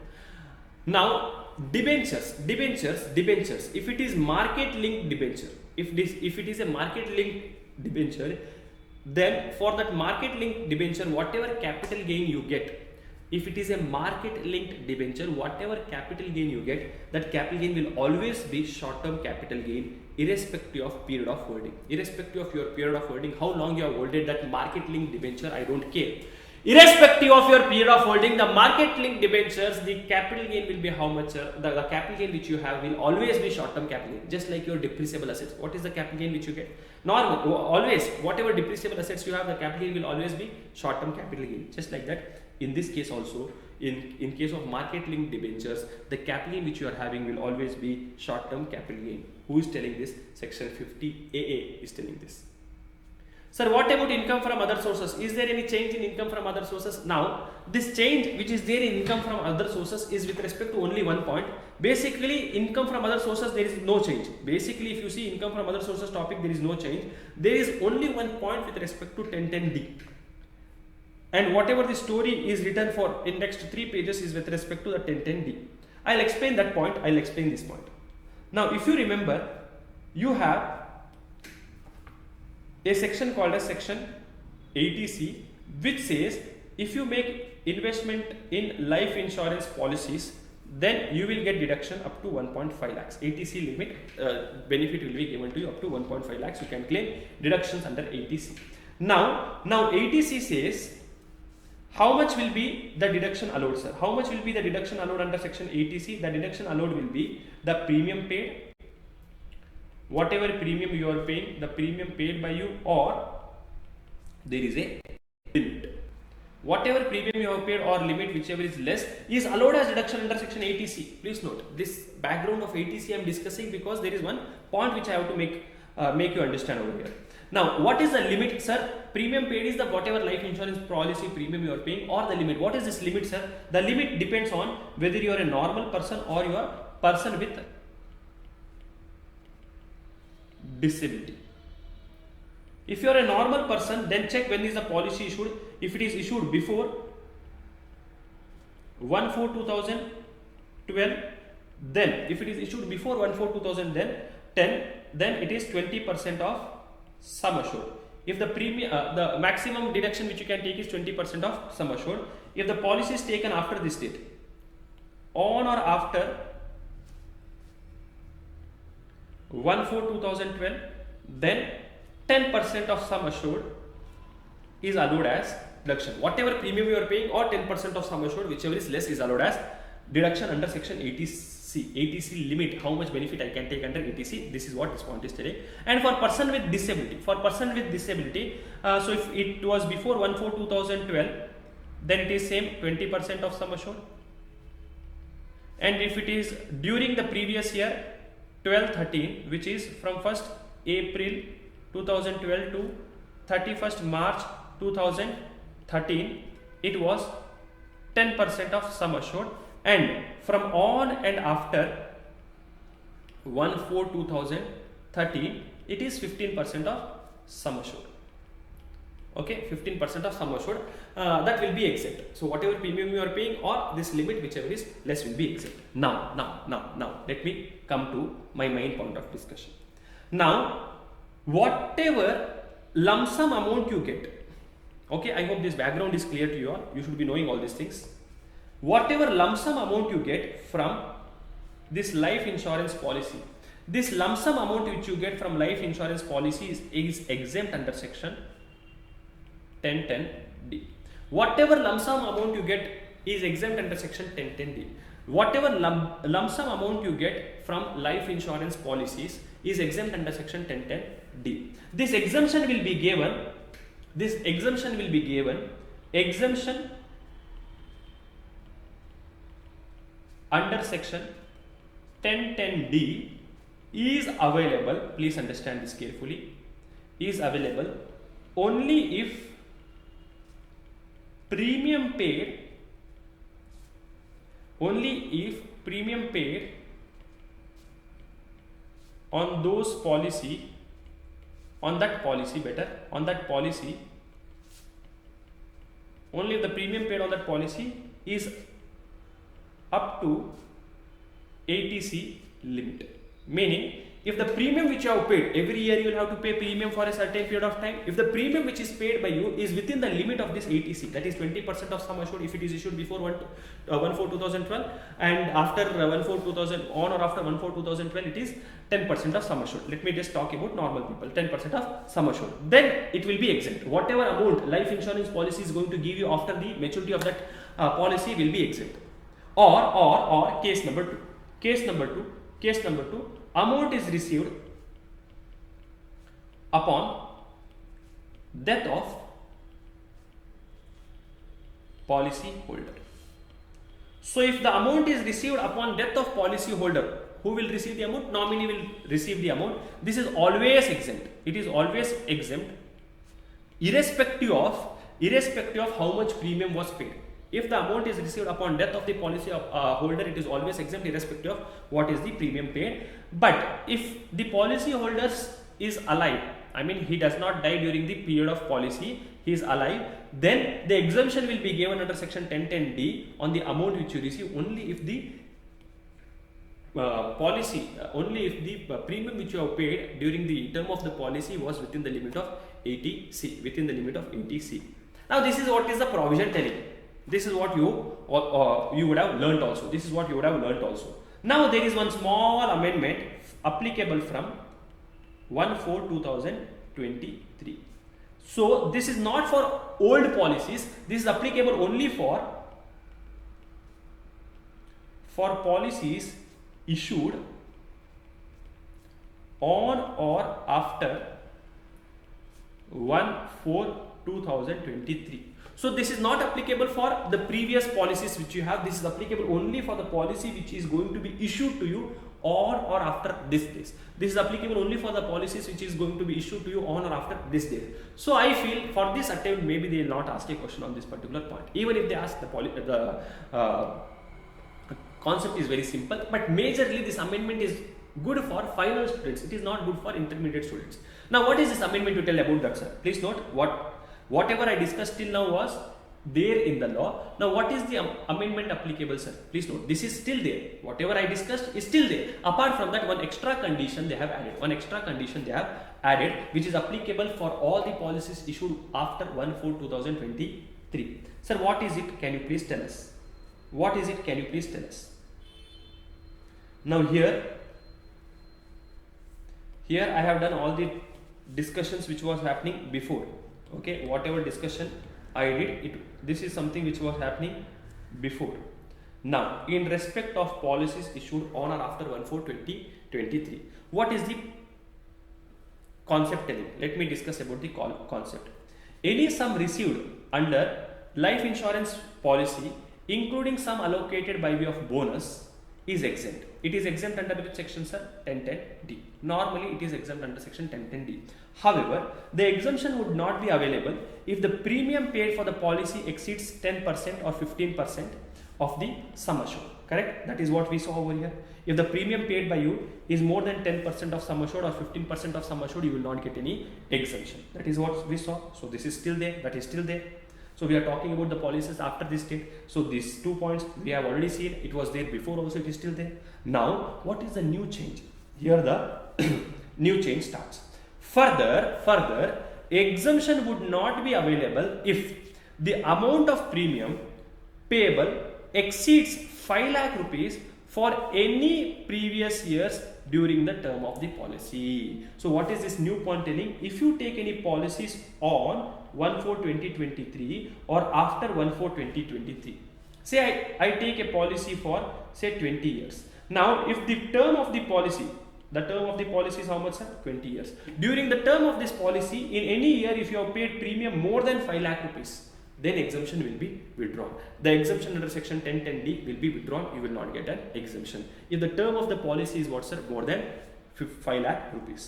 Now debentures. If it is market linked debenture, if it is a market linked debenture, then for that market linked debenture, whatever capital gain you get, if it is a market linked debenture, whatever capital gain you get, that capital gain will always be short term capital gain, irrespective of period of holding. Irrespective of your period of holding, how long you have holded that market linked debenture, I don't care. Irrespective of your period of holding, the market linked debentures, the capital gain will be how much? The capital gain which you have will always be short term capital gain, just like your depreciable assets. What is the capital gain which you get? Normal, always, whatever depreciable assets you have, the capital gain will always be short term capital gain, just like that. In this case also, in case of market linked debentures, the capital gain which you are having will always be short term capital gain. Who is telling this? Section 50 AA is telling this. Sir, what about income from other sources? Is there any change in income from other sources? Now, this change which is there in income from other sources is with respect to only one point. Basically, income from other sources, there is no change. Basically, if you see income from other sources topic, there is no change. There is only one point with respect to 1010D. And whatever the story is written for in next 3 pages is with respect to the 1010D. I'll explain that point. I'll explain this point. Now, if you remember, you have a section called as section 80C, which says if you make investment in life insurance policies, then you will get deduction up to 1.5 lakhs. 80C limit benefit will be given to you up to 1.5 lakhs. You can claim deductions under 80C. Now 80C says how much will be the deduction allowed, sir? How much will be the deduction allowed under section 80C? The deduction allowed will be the premium paid, whatever premium you are paying, the premium paid by you, or there is a limit. Whatever premium you have paid or limit, whichever is less, is allowed as deduction under section 80C. Please note, this background of 80C I am discussing because there is one point which I have to make you understand over here. Now, what is the limit, sir? Premium paid is the whatever life insurance policy premium you are paying, or the limit. What is this limit, sir? The limit depends on whether you are a normal person or you are person with disability. If you are a normal person, then check when is the policy issued. If it is issued before 1/4/2012, then if it is issued before 1/4/2010, then it is 20% of sum assured. If the premium, the maximum deduction which you can take is 20% of sum assured. If the policy is taken after this date, on or after 1/4/2012, then 10% of sum assured is allowed as deduction. Whatever premium you are paying or 10% of sum assured, whichever is less, is allowed as deduction under section 80C. 80C limit, how much benefit I can take under 80C. This is what this point is telling. And for person with disability, so if it was before 1/4/2012, then it is same 20% of sum assured. And if it is during the previous year 12-13, which is from 1st April 2012 to 31st March 2013, it was 10% of sum assured. And from on and after 1/4/2013, it is 15% of sum assured. Okay, 15% of sum assured, that will be exempt. So whatever premium you are paying or this limit, whichever is less, will be exempt. Now, let me come to my main point of discussion. Now, whatever lump sum amount you get, okay, I hope this background is clear to you all. You should be knowing all these things. Whatever lump sum amount you get from this life insurance policy, this lump sum amount which you get from life insurance policy is exempt under section 1010D. Whatever lump sum amount you get is exempt under section 1010D. Whatever lump sum amount you get from life insurance policies is exempt under section 1010D. This exemption will be given, exemption under section 1010D is available, please understand this carefully, is available only if premium paid on that policy only if the premium paid on that policy is up to ATC limit. Meaning, if the premium which you have paid, every year you will have to pay premium for a certain period of time. If the premium which is paid by you is within the limit of this ATC, that is 20% of sum assured if it is issued before 1/4/2012, and after 1/4/2000 on or after 1/4/2012 it is 10% of sum assured. Let me just talk about normal people. 10% of sum assured. Then it will be exempt. Whatever amount life insurance policy is going to give you after the maturity of that policy will be exempt. Or case number two. Case number two. Amount is received upon death of policy holder. So if the amount is received upon death of policy holder, who will receive the amount? Nominee will receive the amount. This is always exempt. It is always exempt, irrespective of how much premium was paid. If the amount is received upon death of the policy holder, it is always exempt irrespective of what is the premium paid. But if the policy holder is alive, I mean he does not die during the period of policy, he is alive, then the exemption will be given under section 1010D on the amount which you receive only if the premium which you have paid during the term of the policy was within the limit of 80C. Now this is what is the provision telling. This is what you would have learnt also. Now there is one small amendment applicable from 1/4/2023. So this is not for old policies. This is applicable only for policies issued on or after 1/4/2023. So this is not applicable for the previous policies which you have. This is applicable only for the policy which is going to be issued to you on or after this date. This is applicable only for the policies which is going to be issued to you on or after this date. So I feel for this attempt maybe they will not ask a question on this particular point. Even if they ask, the concept is very simple, but majorly this amendment is good for final students. It is not good for intermediate students. Now what is this amendment to tell about that, sir? Please note, whatever I discussed till now was there in the law. Now what is the amendment applicable, sir? Please note, this is still there. Whatever I discussed is still there. Apart from that, one extra condition they have added. Which is applicable for all the policies issued after 1/4/2023. Sir, what is it? Can you please tell us? What is it? Can you please tell us? Now here I have done all the discussions which was happening before. Okay, whatever discussion I did, this is something which was happening before. Now, in respect of policies issued on or after 1/4/2023, what is the concept telling? Let me discuss about the concept. Any sum received under life insurance policy, including sum allocated by way of bonus, is exempt. It is exempt under which section, sir? 1010D. Normally it is exempt under section 1010D. However, the exemption would not be available if the premium paid for the policy exceeds 10% or 15% of the sum assured. Correct? That is what we saw over here. If the premium paid by you is more than 10% of sum assured or 15% of sum assured, you will not get any exemption. That is what we saw. So this is still there. That is still there. So we are talking about the policies after this date. So these 2 points we have already seen. It was there before also, it is still there. Now what is the new change? Here the new change starts. Further, exemption would not be available if the amount of premium payable exceeds 5 lakh rupees for any previous years during the term of the policy. So what is this new point telling? If you take any policies on 1/4/2023 or after 1/4/2023, say I take a policy for say 20 years. Now if the term of the policy is how much, sir? 20 years. During the term of this policy, in any year if you have paid premium more than 5 lakh rupees, then exemption will be withdrawn. The exemption under section 1010D will be withdrawn. You will not get an exemption if the term of the policy is what, sir? More than 5 lakh rupees.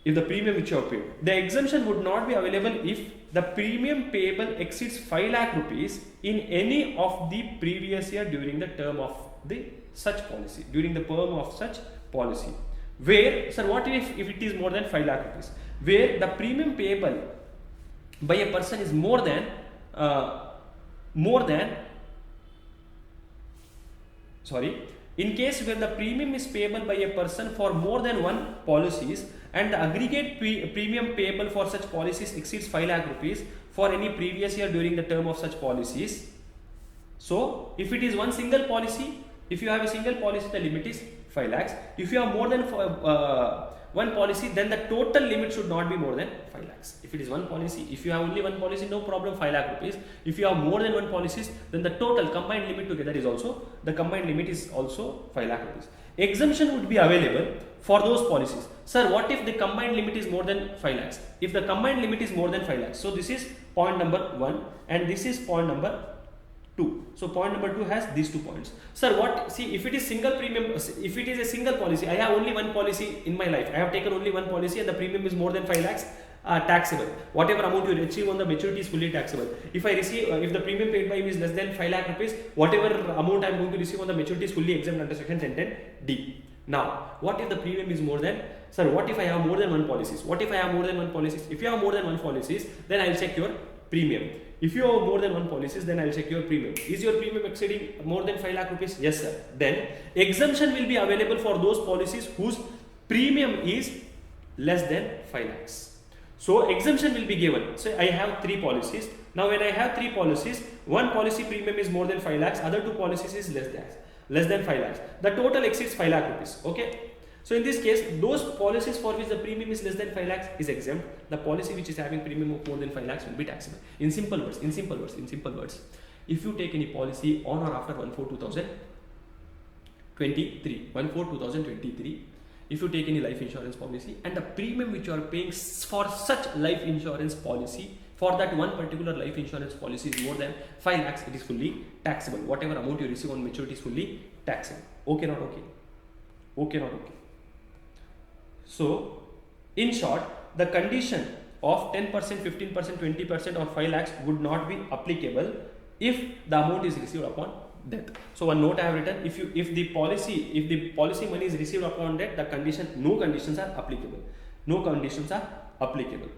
If the premium which you have paid, the exemption would not be available if the premium payable exceeds 5 lakh rupees in any of the previous year during the term of the such policy. During the term of such policy, where, sir, what if it is more than 5 lakh rupees, where the premium payable by a person is more than more than, in case where the premium is payable by a person for more than one policies and the aggregate premium payable for such policies exceeds 5 lakh rupees for any previous year during the term of such policies. So if it is one single policy, if you have a single policy, the limit is 5 lakhs. If you have more than one policy, then the total limit should not be more than 5 lakhs. If it is one policy, if you have only one policy, no problem, 5 lakh rupees. If you have more than one policies, then the total combined limit together is also, the combined limit is also 5 lakh rupees. Exemption would be available for those policies. Sir, what if the combined limit is more than 5 lakhs? If the combined limit is more than 5 lakhs, so this is point number 1 and this is point number 2. So point number 2 has these 2 points. Sir, what, see, if it is single premium, if it is a single policy, I have only one policy in my life, I have taken only one policy and the premium is more than 5 lakhs, taxable. Whatever amount you receive on the maturity is fully taxable. If I receive, if the premium paid by me is less than 5 lakh rupees, whatever amount I am going to receive on the maturity is fully exempt under section 1010D. Now, what if the premium is more than, sir, what if I have more than one policies? What if I have more than one policies? If you have more than one policies, then I will check your premium. If you have more than one policies, then I will check your premium. Is your premium exceeding more than 5 lakh rupees? Yes, sir. Then exemption will be available for those policies whose premium is less than 5 lakhs. So exemption will be given. So I have 3 policies. Now when I have 3 policies, one policy premium is more than 5 lakhs, other 2 policies is less than 5 lakhs. The total exceeds 5 lakh rupees. Okay. So in this case, those policies for which the premium is less than 5 lakhs is exempt. The policy which is having premium of more than 5 lakhs will be taxable. In simple words, if you take any policy on or after 1/4/2023, if you take any life insurance policy and the premium which you are paying for such life insurance policy, for that one particular life insurance policy is more than 5 lakhs, it is fully taxable. Whatever amount you receive on maturity is fully taxable. Okay, not okay? Okay, not okay? So, in short, the condition of 10%, 15%, 20% or 5 lakhs would not be applicable if the amount is received upon death. So, one note I have written: if the policy money is received upon death, no conditions are applicable. No conditions are applicable.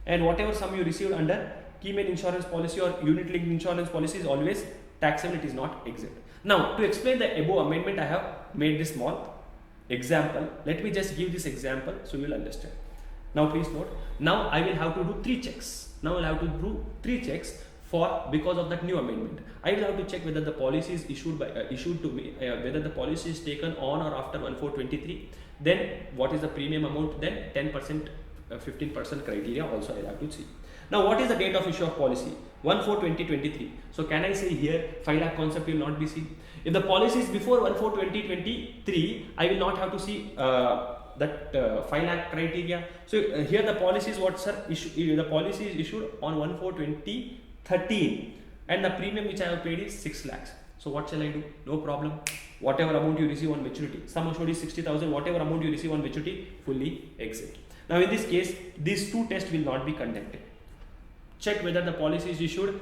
And whatever sum you received under key man insurance policy or unit linked insurance policy is always taxable. It is not exempt. Now, to explain the above amendment, I have made this small example. Let me just give this example so you will understand. Now please note, now I will have to do 3 checks. Because of that new amendment. I will have to check whether the policy is issued to me, whether the policy is taken on or after 1/4/23. Then what is the premium amount? Then 10%, 15% criteria also I will have to see. Now what is the date of issue of policy? 1/4/2023. So can I say here 5 lakh concept will not be seen? If the policy is before 1/4/2023, I will not have to see that 5 lakh criteria. So here the policy is what, sir? The policy is issued on 1/4/2013 and the premium which I have paid is 6 lakhs. So what shall I do? No problem. Whatever amount you receive on maturity, sum assured is 60,000. Whatever amount you receive on maturity, fully exempt. Now in this case, these 2 tests will not be conducted. Check whether the policy is issued.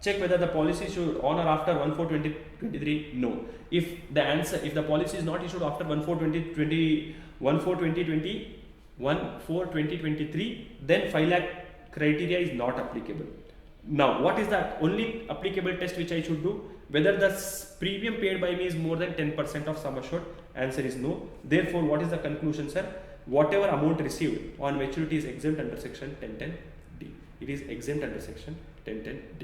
Check whether the policy is issued on or after 1/4/2023. No. If the policy is not issued after 1/4/2023, then 5 lakh criteria is not applicable. Now, what is the only applicable test which I should do? Whether the premium paid by me is more than 10% of sum assured. Answer is no. Therefore, what is the conclusion, sir? Whatever amount received on maturity is exempt under section 1010D. It is exempt under section 1010D.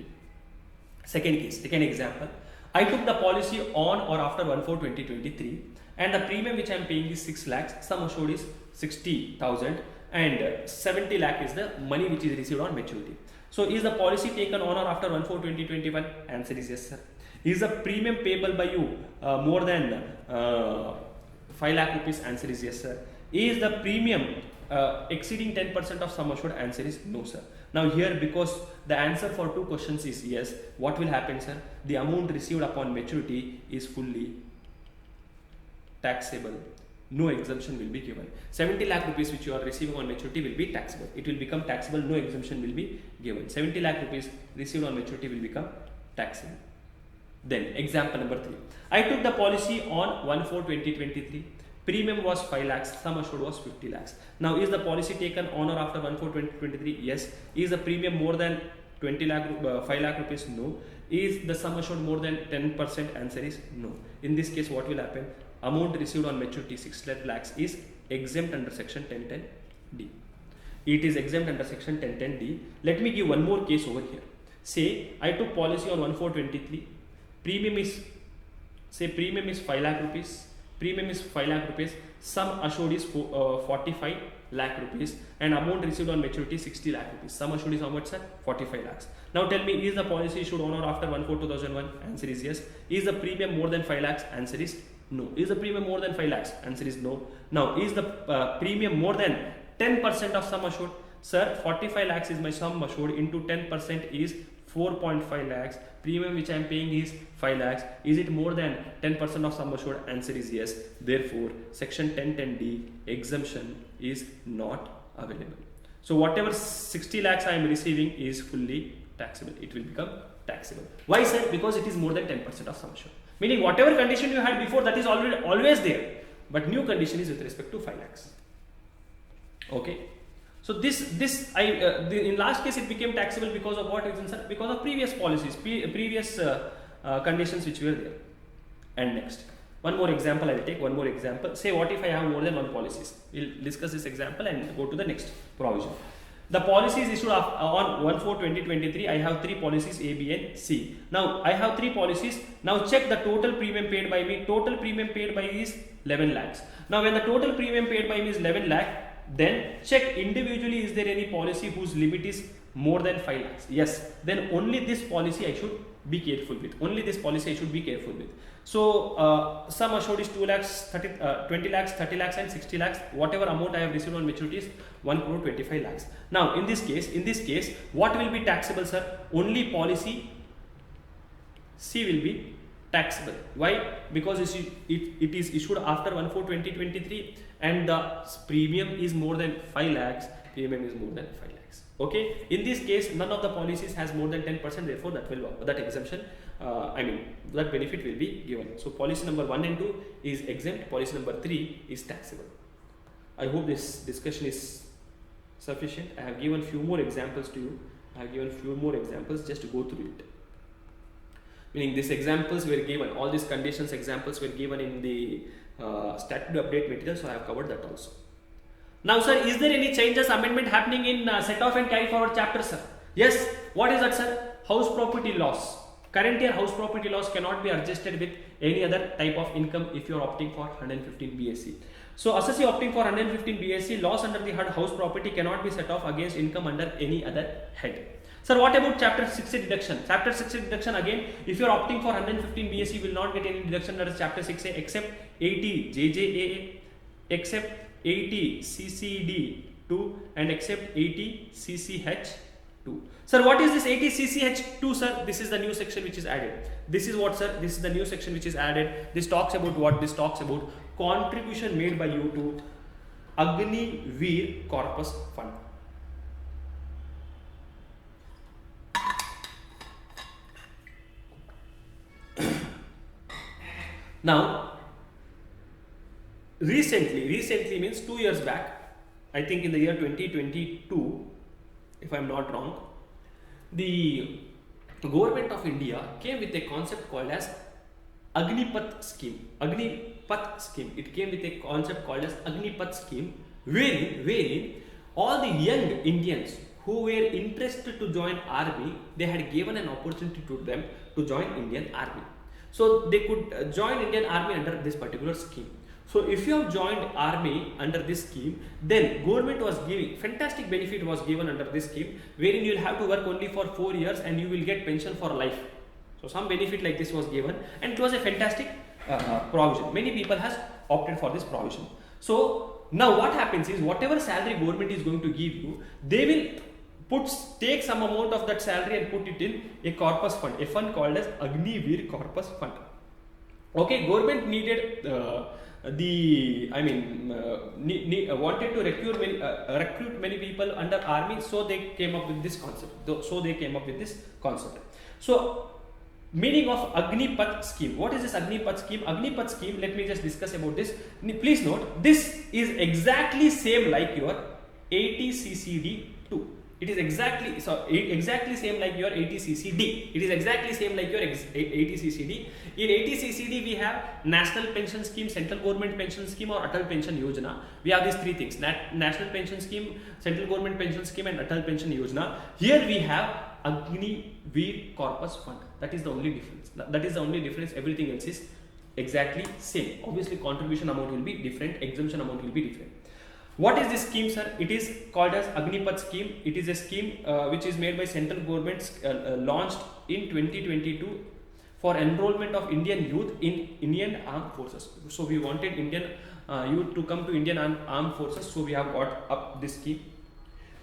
Second example. I took the policy on or after 1/4/2023 and the premium which I am paying is 6 lakhs, sum assured is 60,000 and 70 lakh is the money which is received on maturity. So is the policy taken on or after 1/4/2021? Answer is yes, sir. Is the premium payable by you more than 5 lakh rupees? Answer is yes, sir. Is the premium exceeding 10% of sum assured? Answer is no, sir. Now here, because the answer for 2 questions is yes, what will happen, sir? The amount received upon maturity is fully taxable. No exemption will be given. 70 lakh rupees which you are receiving on maturity will be taxable. It will become taxable. No exemption will be given. 70 lakh rupees received on maturity will become taxable. Then example number 3. I took the policy on 1/4/2023. Premium was 5 lakhs, sum assured was 50 lakhs. Now is the policy taken on or after 1/4/2023? Yes. Is the premium more than 20 lakh, 5 lakh rupees? No. Is the sum assured more than 10%? Answer is no. In this case, what will happen? Amount received on maturity 6 lakhs is exempt under section 1010D. It is exempt under section 1010D. Let me give one more case over here. Say I took policy on 1423. Premium is, say premium is 5 lakh rupees. Premium is 5 lakh rupees. Sum assured is 45 lakh rupees, and amount received on maturity 60 lakh rupees. Sum assured is how much, sir? 45 lakhs. Now tell me, is the policy issued on or after 1/4/2001? Answer is yes. Is the premium more than 5 lakhs? Answer is no. Is the premium more than 5 lakhs? Answer is no. Now, is the premium more than 10% of sum assured? Sir, 45 lakhs is my sum assured, into 10% is 4.5 lakhs. Premium which I am paying is 5 lakhs. Is it more than 10% of sum assured? Answer is yes. Therefore, section 1010D exemption is not available. So whatever 60 lakhs I am receiving is fully taxable. It will become taxable. Why, sir? Because it is more than 10% of sum assured. Meaning whatever condition you had before, that is always there. But new condition is with respect to 5 lakhs. Okay. So in last case it became taxable because of what reason, sir? Because of previous policies, previous conditions which were there. And next, one more example I will take. One more example. Say what if I have more than one policies? We'll discuss this example and go to the next provision. The policies issued on 1/4/2023. I have 3 policies A, B and C. Now I have 3 policies. Now check the total premium paid by me. Total premium paid by me is 11 lakhs. Now when the total premium paid by me is 11 lakh, then check individually, is there any policy whose limit is more than 5 lakhs? Yes. Then only this policy I should be careful with. Only this policy I should be careful with. So sum assured is 2 lakhs, 20 lakhs, 30 lakhs and 60 lakhs. Whatever amount I have received on maturity is 1,25 lakhs. Now in this case, what will be taxable, sir? Only policy C will be taxable. Why? Because it is issued after 1/4/2023 and the premium is more than 5 lakhs. Premium is more than 5 lakhs. Okay. In this case, none of the policies has more than 10%. Therefore, that exemption, that benefit will be given. So policy number 1 and 2 is exempt. Policy number 3 is taxable. I hope this discussion is sufficient. I have given few more examples to you. I have given few more examples just to go through it. Meaning these examples were given, all these conditions examples were given in the statutory update material, so I have covered that also. Now sir, is there any changes, amendment happening in set off and carry forward chapter, sir? Yes. What is that, sir? House property loss. Current year house property loss cannot be adjusted with any other type of income if you are opting for 115 BSc. So assessee opting for 115 BSc, loss under the HUD house property cannot be set off against income under any other head. Sir, what about chapter 60 deduction? Chapter 60 deduction, again, if you are opting for 115 BSc, will not get any deduction under chapter 6A except 80 JJAA, except 80 CCD2 and except 80 CCH2. Sir, what is this 80 CCH2, sir? This is the new section which is added. This is what, sir? This is the new section which is added. This talks about what? This talks about contribution made by you to Agniveer Corpus Fund. Now, recently means 2 years back, I think in the year 2022, if I am not wrong, the government of India came with a concept called as Agnipath scheme. Agnipath scheme. It came with a concept called as Agnipath scheme, wherein all the young Indians who were interested to join army, they had given an opportunity to them to join Indian army. So they could join Indian army under this particular scheme. So if you have joined army under this scheme, then government was giving fantastic benefit was given under this scheme, wherein you will have to work only for 4 years and you will get pension for life. So some benefit like this was given, and it was a fantastic provision. Many people has opted for this provision. So now what happens is, whatever salary government is going to give you, they will take some amount of that salary and put it in a corpus fund, a fund called as Agniveer Corpus Fund. Okay, government needed wanted to recruit many people under army, so they came up with this concept. So meaning of Agnipath scheme. What is this Agnipath scheme? Agnipath scheme, let me just discuss about this. Please note, this is exactly same like your 80 CCD2. It is exactly same like your 80CCD. It is exactly same like your 80CCD. In 80CCD we have National Pension Scheme, Central Government Pension Scheme, or Atal Pension Yojana. We have these three things: National Pension Scheme, Central Government Pension Scheme, and Atal Pension Yojana. Here we have Agniveer Corpus Fund. That is the only difference. That is the only difference. Everything else is exactly same. Obviously, contribution amount will be different. Exemption amount will be different. What is this scheme, sir? It is called as Agnipath scheme. It is a scheme which is made by central government, launched in 2022 for enrollment of Indian youth in Indian Armed Forces. So we wanted Indian youth to come to Indian Armed Forces. So we have got up this scheme.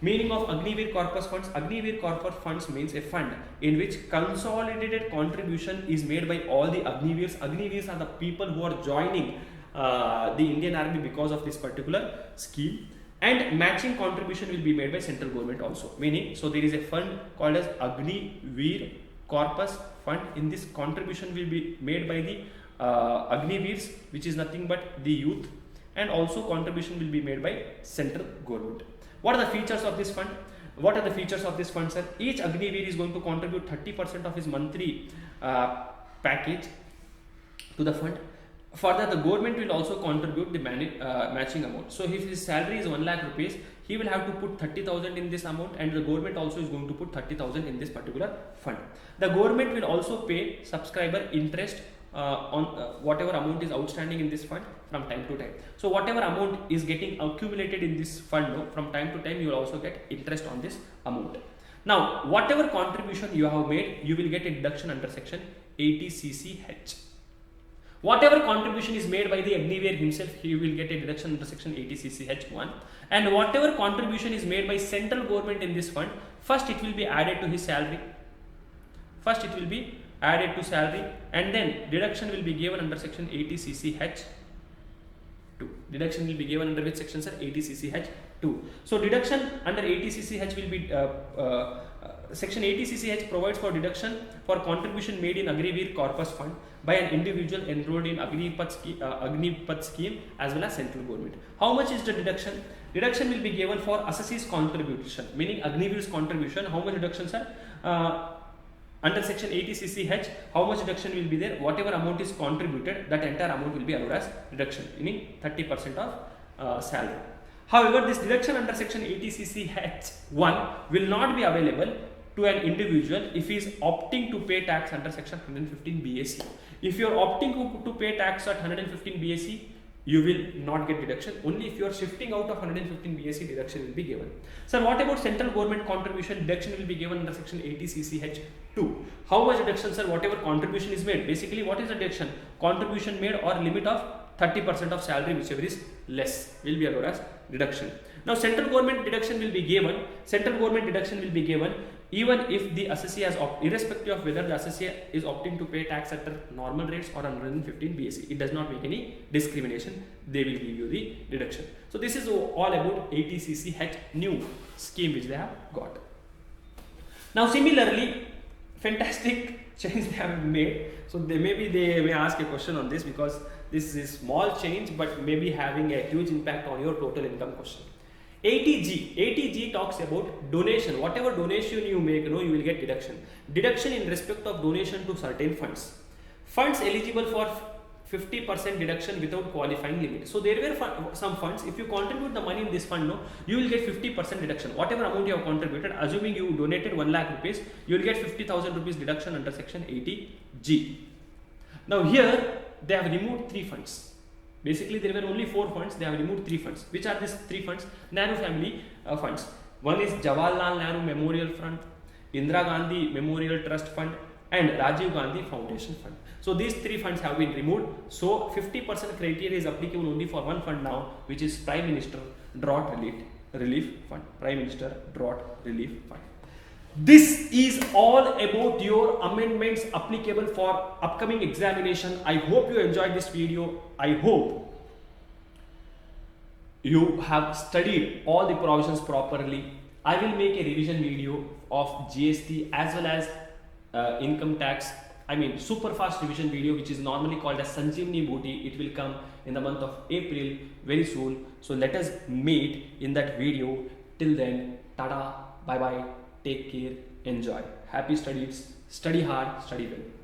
Meaning of Agniveer Corpus Funds. Agniveer Corpus Funds means a fund in which consolidated contribution is made by all the Agniveers. Agniveers are the people who are joining the Indian Army because of this particular scheme, and matching contribution will be made by central government also. Meaning, so there is a fund called as Agniveer Corpus Fund. In this, contribution will be made by the Agniveers, which is nothing but the youth, and also contribution will be made by central government. What are the features of this fund? What are the features of this fund, sir? Each Agniveer is going to contribute 30% of his monthly package to the fund. Further, the government will also contribute the matching amount. So if his salary is 1 lakh rupees, he will have to put 30,000 in this amount, and the government also is going to put 30,000 in this particular fund. The government will also pay subscriber interest on whatever amount is outstanding in this fund from time to time. So whatever amount is getting accumulated in this fund, from time to time you will also get interest on this amount. Now, whatever contribution you have made, you will get a deduction under section 80CCH. Whatever contribution is made by the Agniveer himself, he will get a deduction under section 80CCH1. And whatever contribution is made by central government in this fund, first it will be added to his salary. First it will be added to salary, and then deduction will be given under section 80CCH2. Deduction will be given under which section, sir? 80CCH2. So deduction under 80CCH will be section 80CCH provides for deduction for contribution made in Agniveer Corpus Fund by an individual enrolled in Agnipath scheme as well as central government. How much is the deduction? Deduction will be given for assessee's contribution, meaning Agniveer's contribution. How much deduction, sir? Under section 80CCH, how much deduction will be there? Whatever amount is contributed, that entire amount will be allowed as deduction, meaning 30% of salary. However, this deduction under section 80CCH1 will not be available to an individual if he is opting to pay tax under section 115 BAC. If you are opting to pay tax at 115 BAC, you will not get deduction. Only if you are shifting out of 115 BAC, deduction will be given. Sir, what about central government contribution? Deduction will be given under section 80CCH2. How much deduction, sir? Whatever contribution is made. Basically, what is the deduction? Contribution made or limit of 30% of salary, whichever is less, will be allowed as deduction. Now, central government deduction will be given. Central government deduction will be given even if the assessee has irrespective of whether the assessee is opting to pay tax at the normal rates or 115 BAC. It does not make any discrimination. They will give you the deduction. So this is all about 80CCH new scheme which they have got. Now similarly, fantastic change they have made. So they may ask a question on this, because this is a small change but maybe having a huge impact on your total income question. 80G talks about donation. Whatever donation you make, you will get deduction. Deduction in respect of donation to certain funds. Funds eligible for 50% deduction without qualifying limit. So there were some funds, if you contribute the money in this fund, you will get 50% deduction. Whatever amount you have contributed, assuming you donated 1 lakh rupees, you will get 50,000 rupees deduction under section 80G. Now here they have removed 3 funds. Basically, there were only 4 funds. They have removed 3 funds. Which are these 3 funds? Nehru family funds. One is Jawaharlal Nehru Memorial Fund, Indira Gandhi Memorial Trust Fund, and Rajiv Gandhi Foundation Fund. So these 3 funds have been removed. So 50% criteria is applicable only for one fund now, which is Prime Minister Drought Relief Fund. Prime Minister Drought Relief Fund. This is all about your amendments applicable for upcoming examination. I hope you enjoyed this video. I hope you have studied all the provisions properly. I will make a revision video of GST as well as income tax. Super fast revision video, which is normally called as Sanjeevani Booty. It will come in the month of April very soon. So let us meet in that video. Till then, tada. Bye bye. Take care. Enjoy. Happy studies. Study hard. Study well.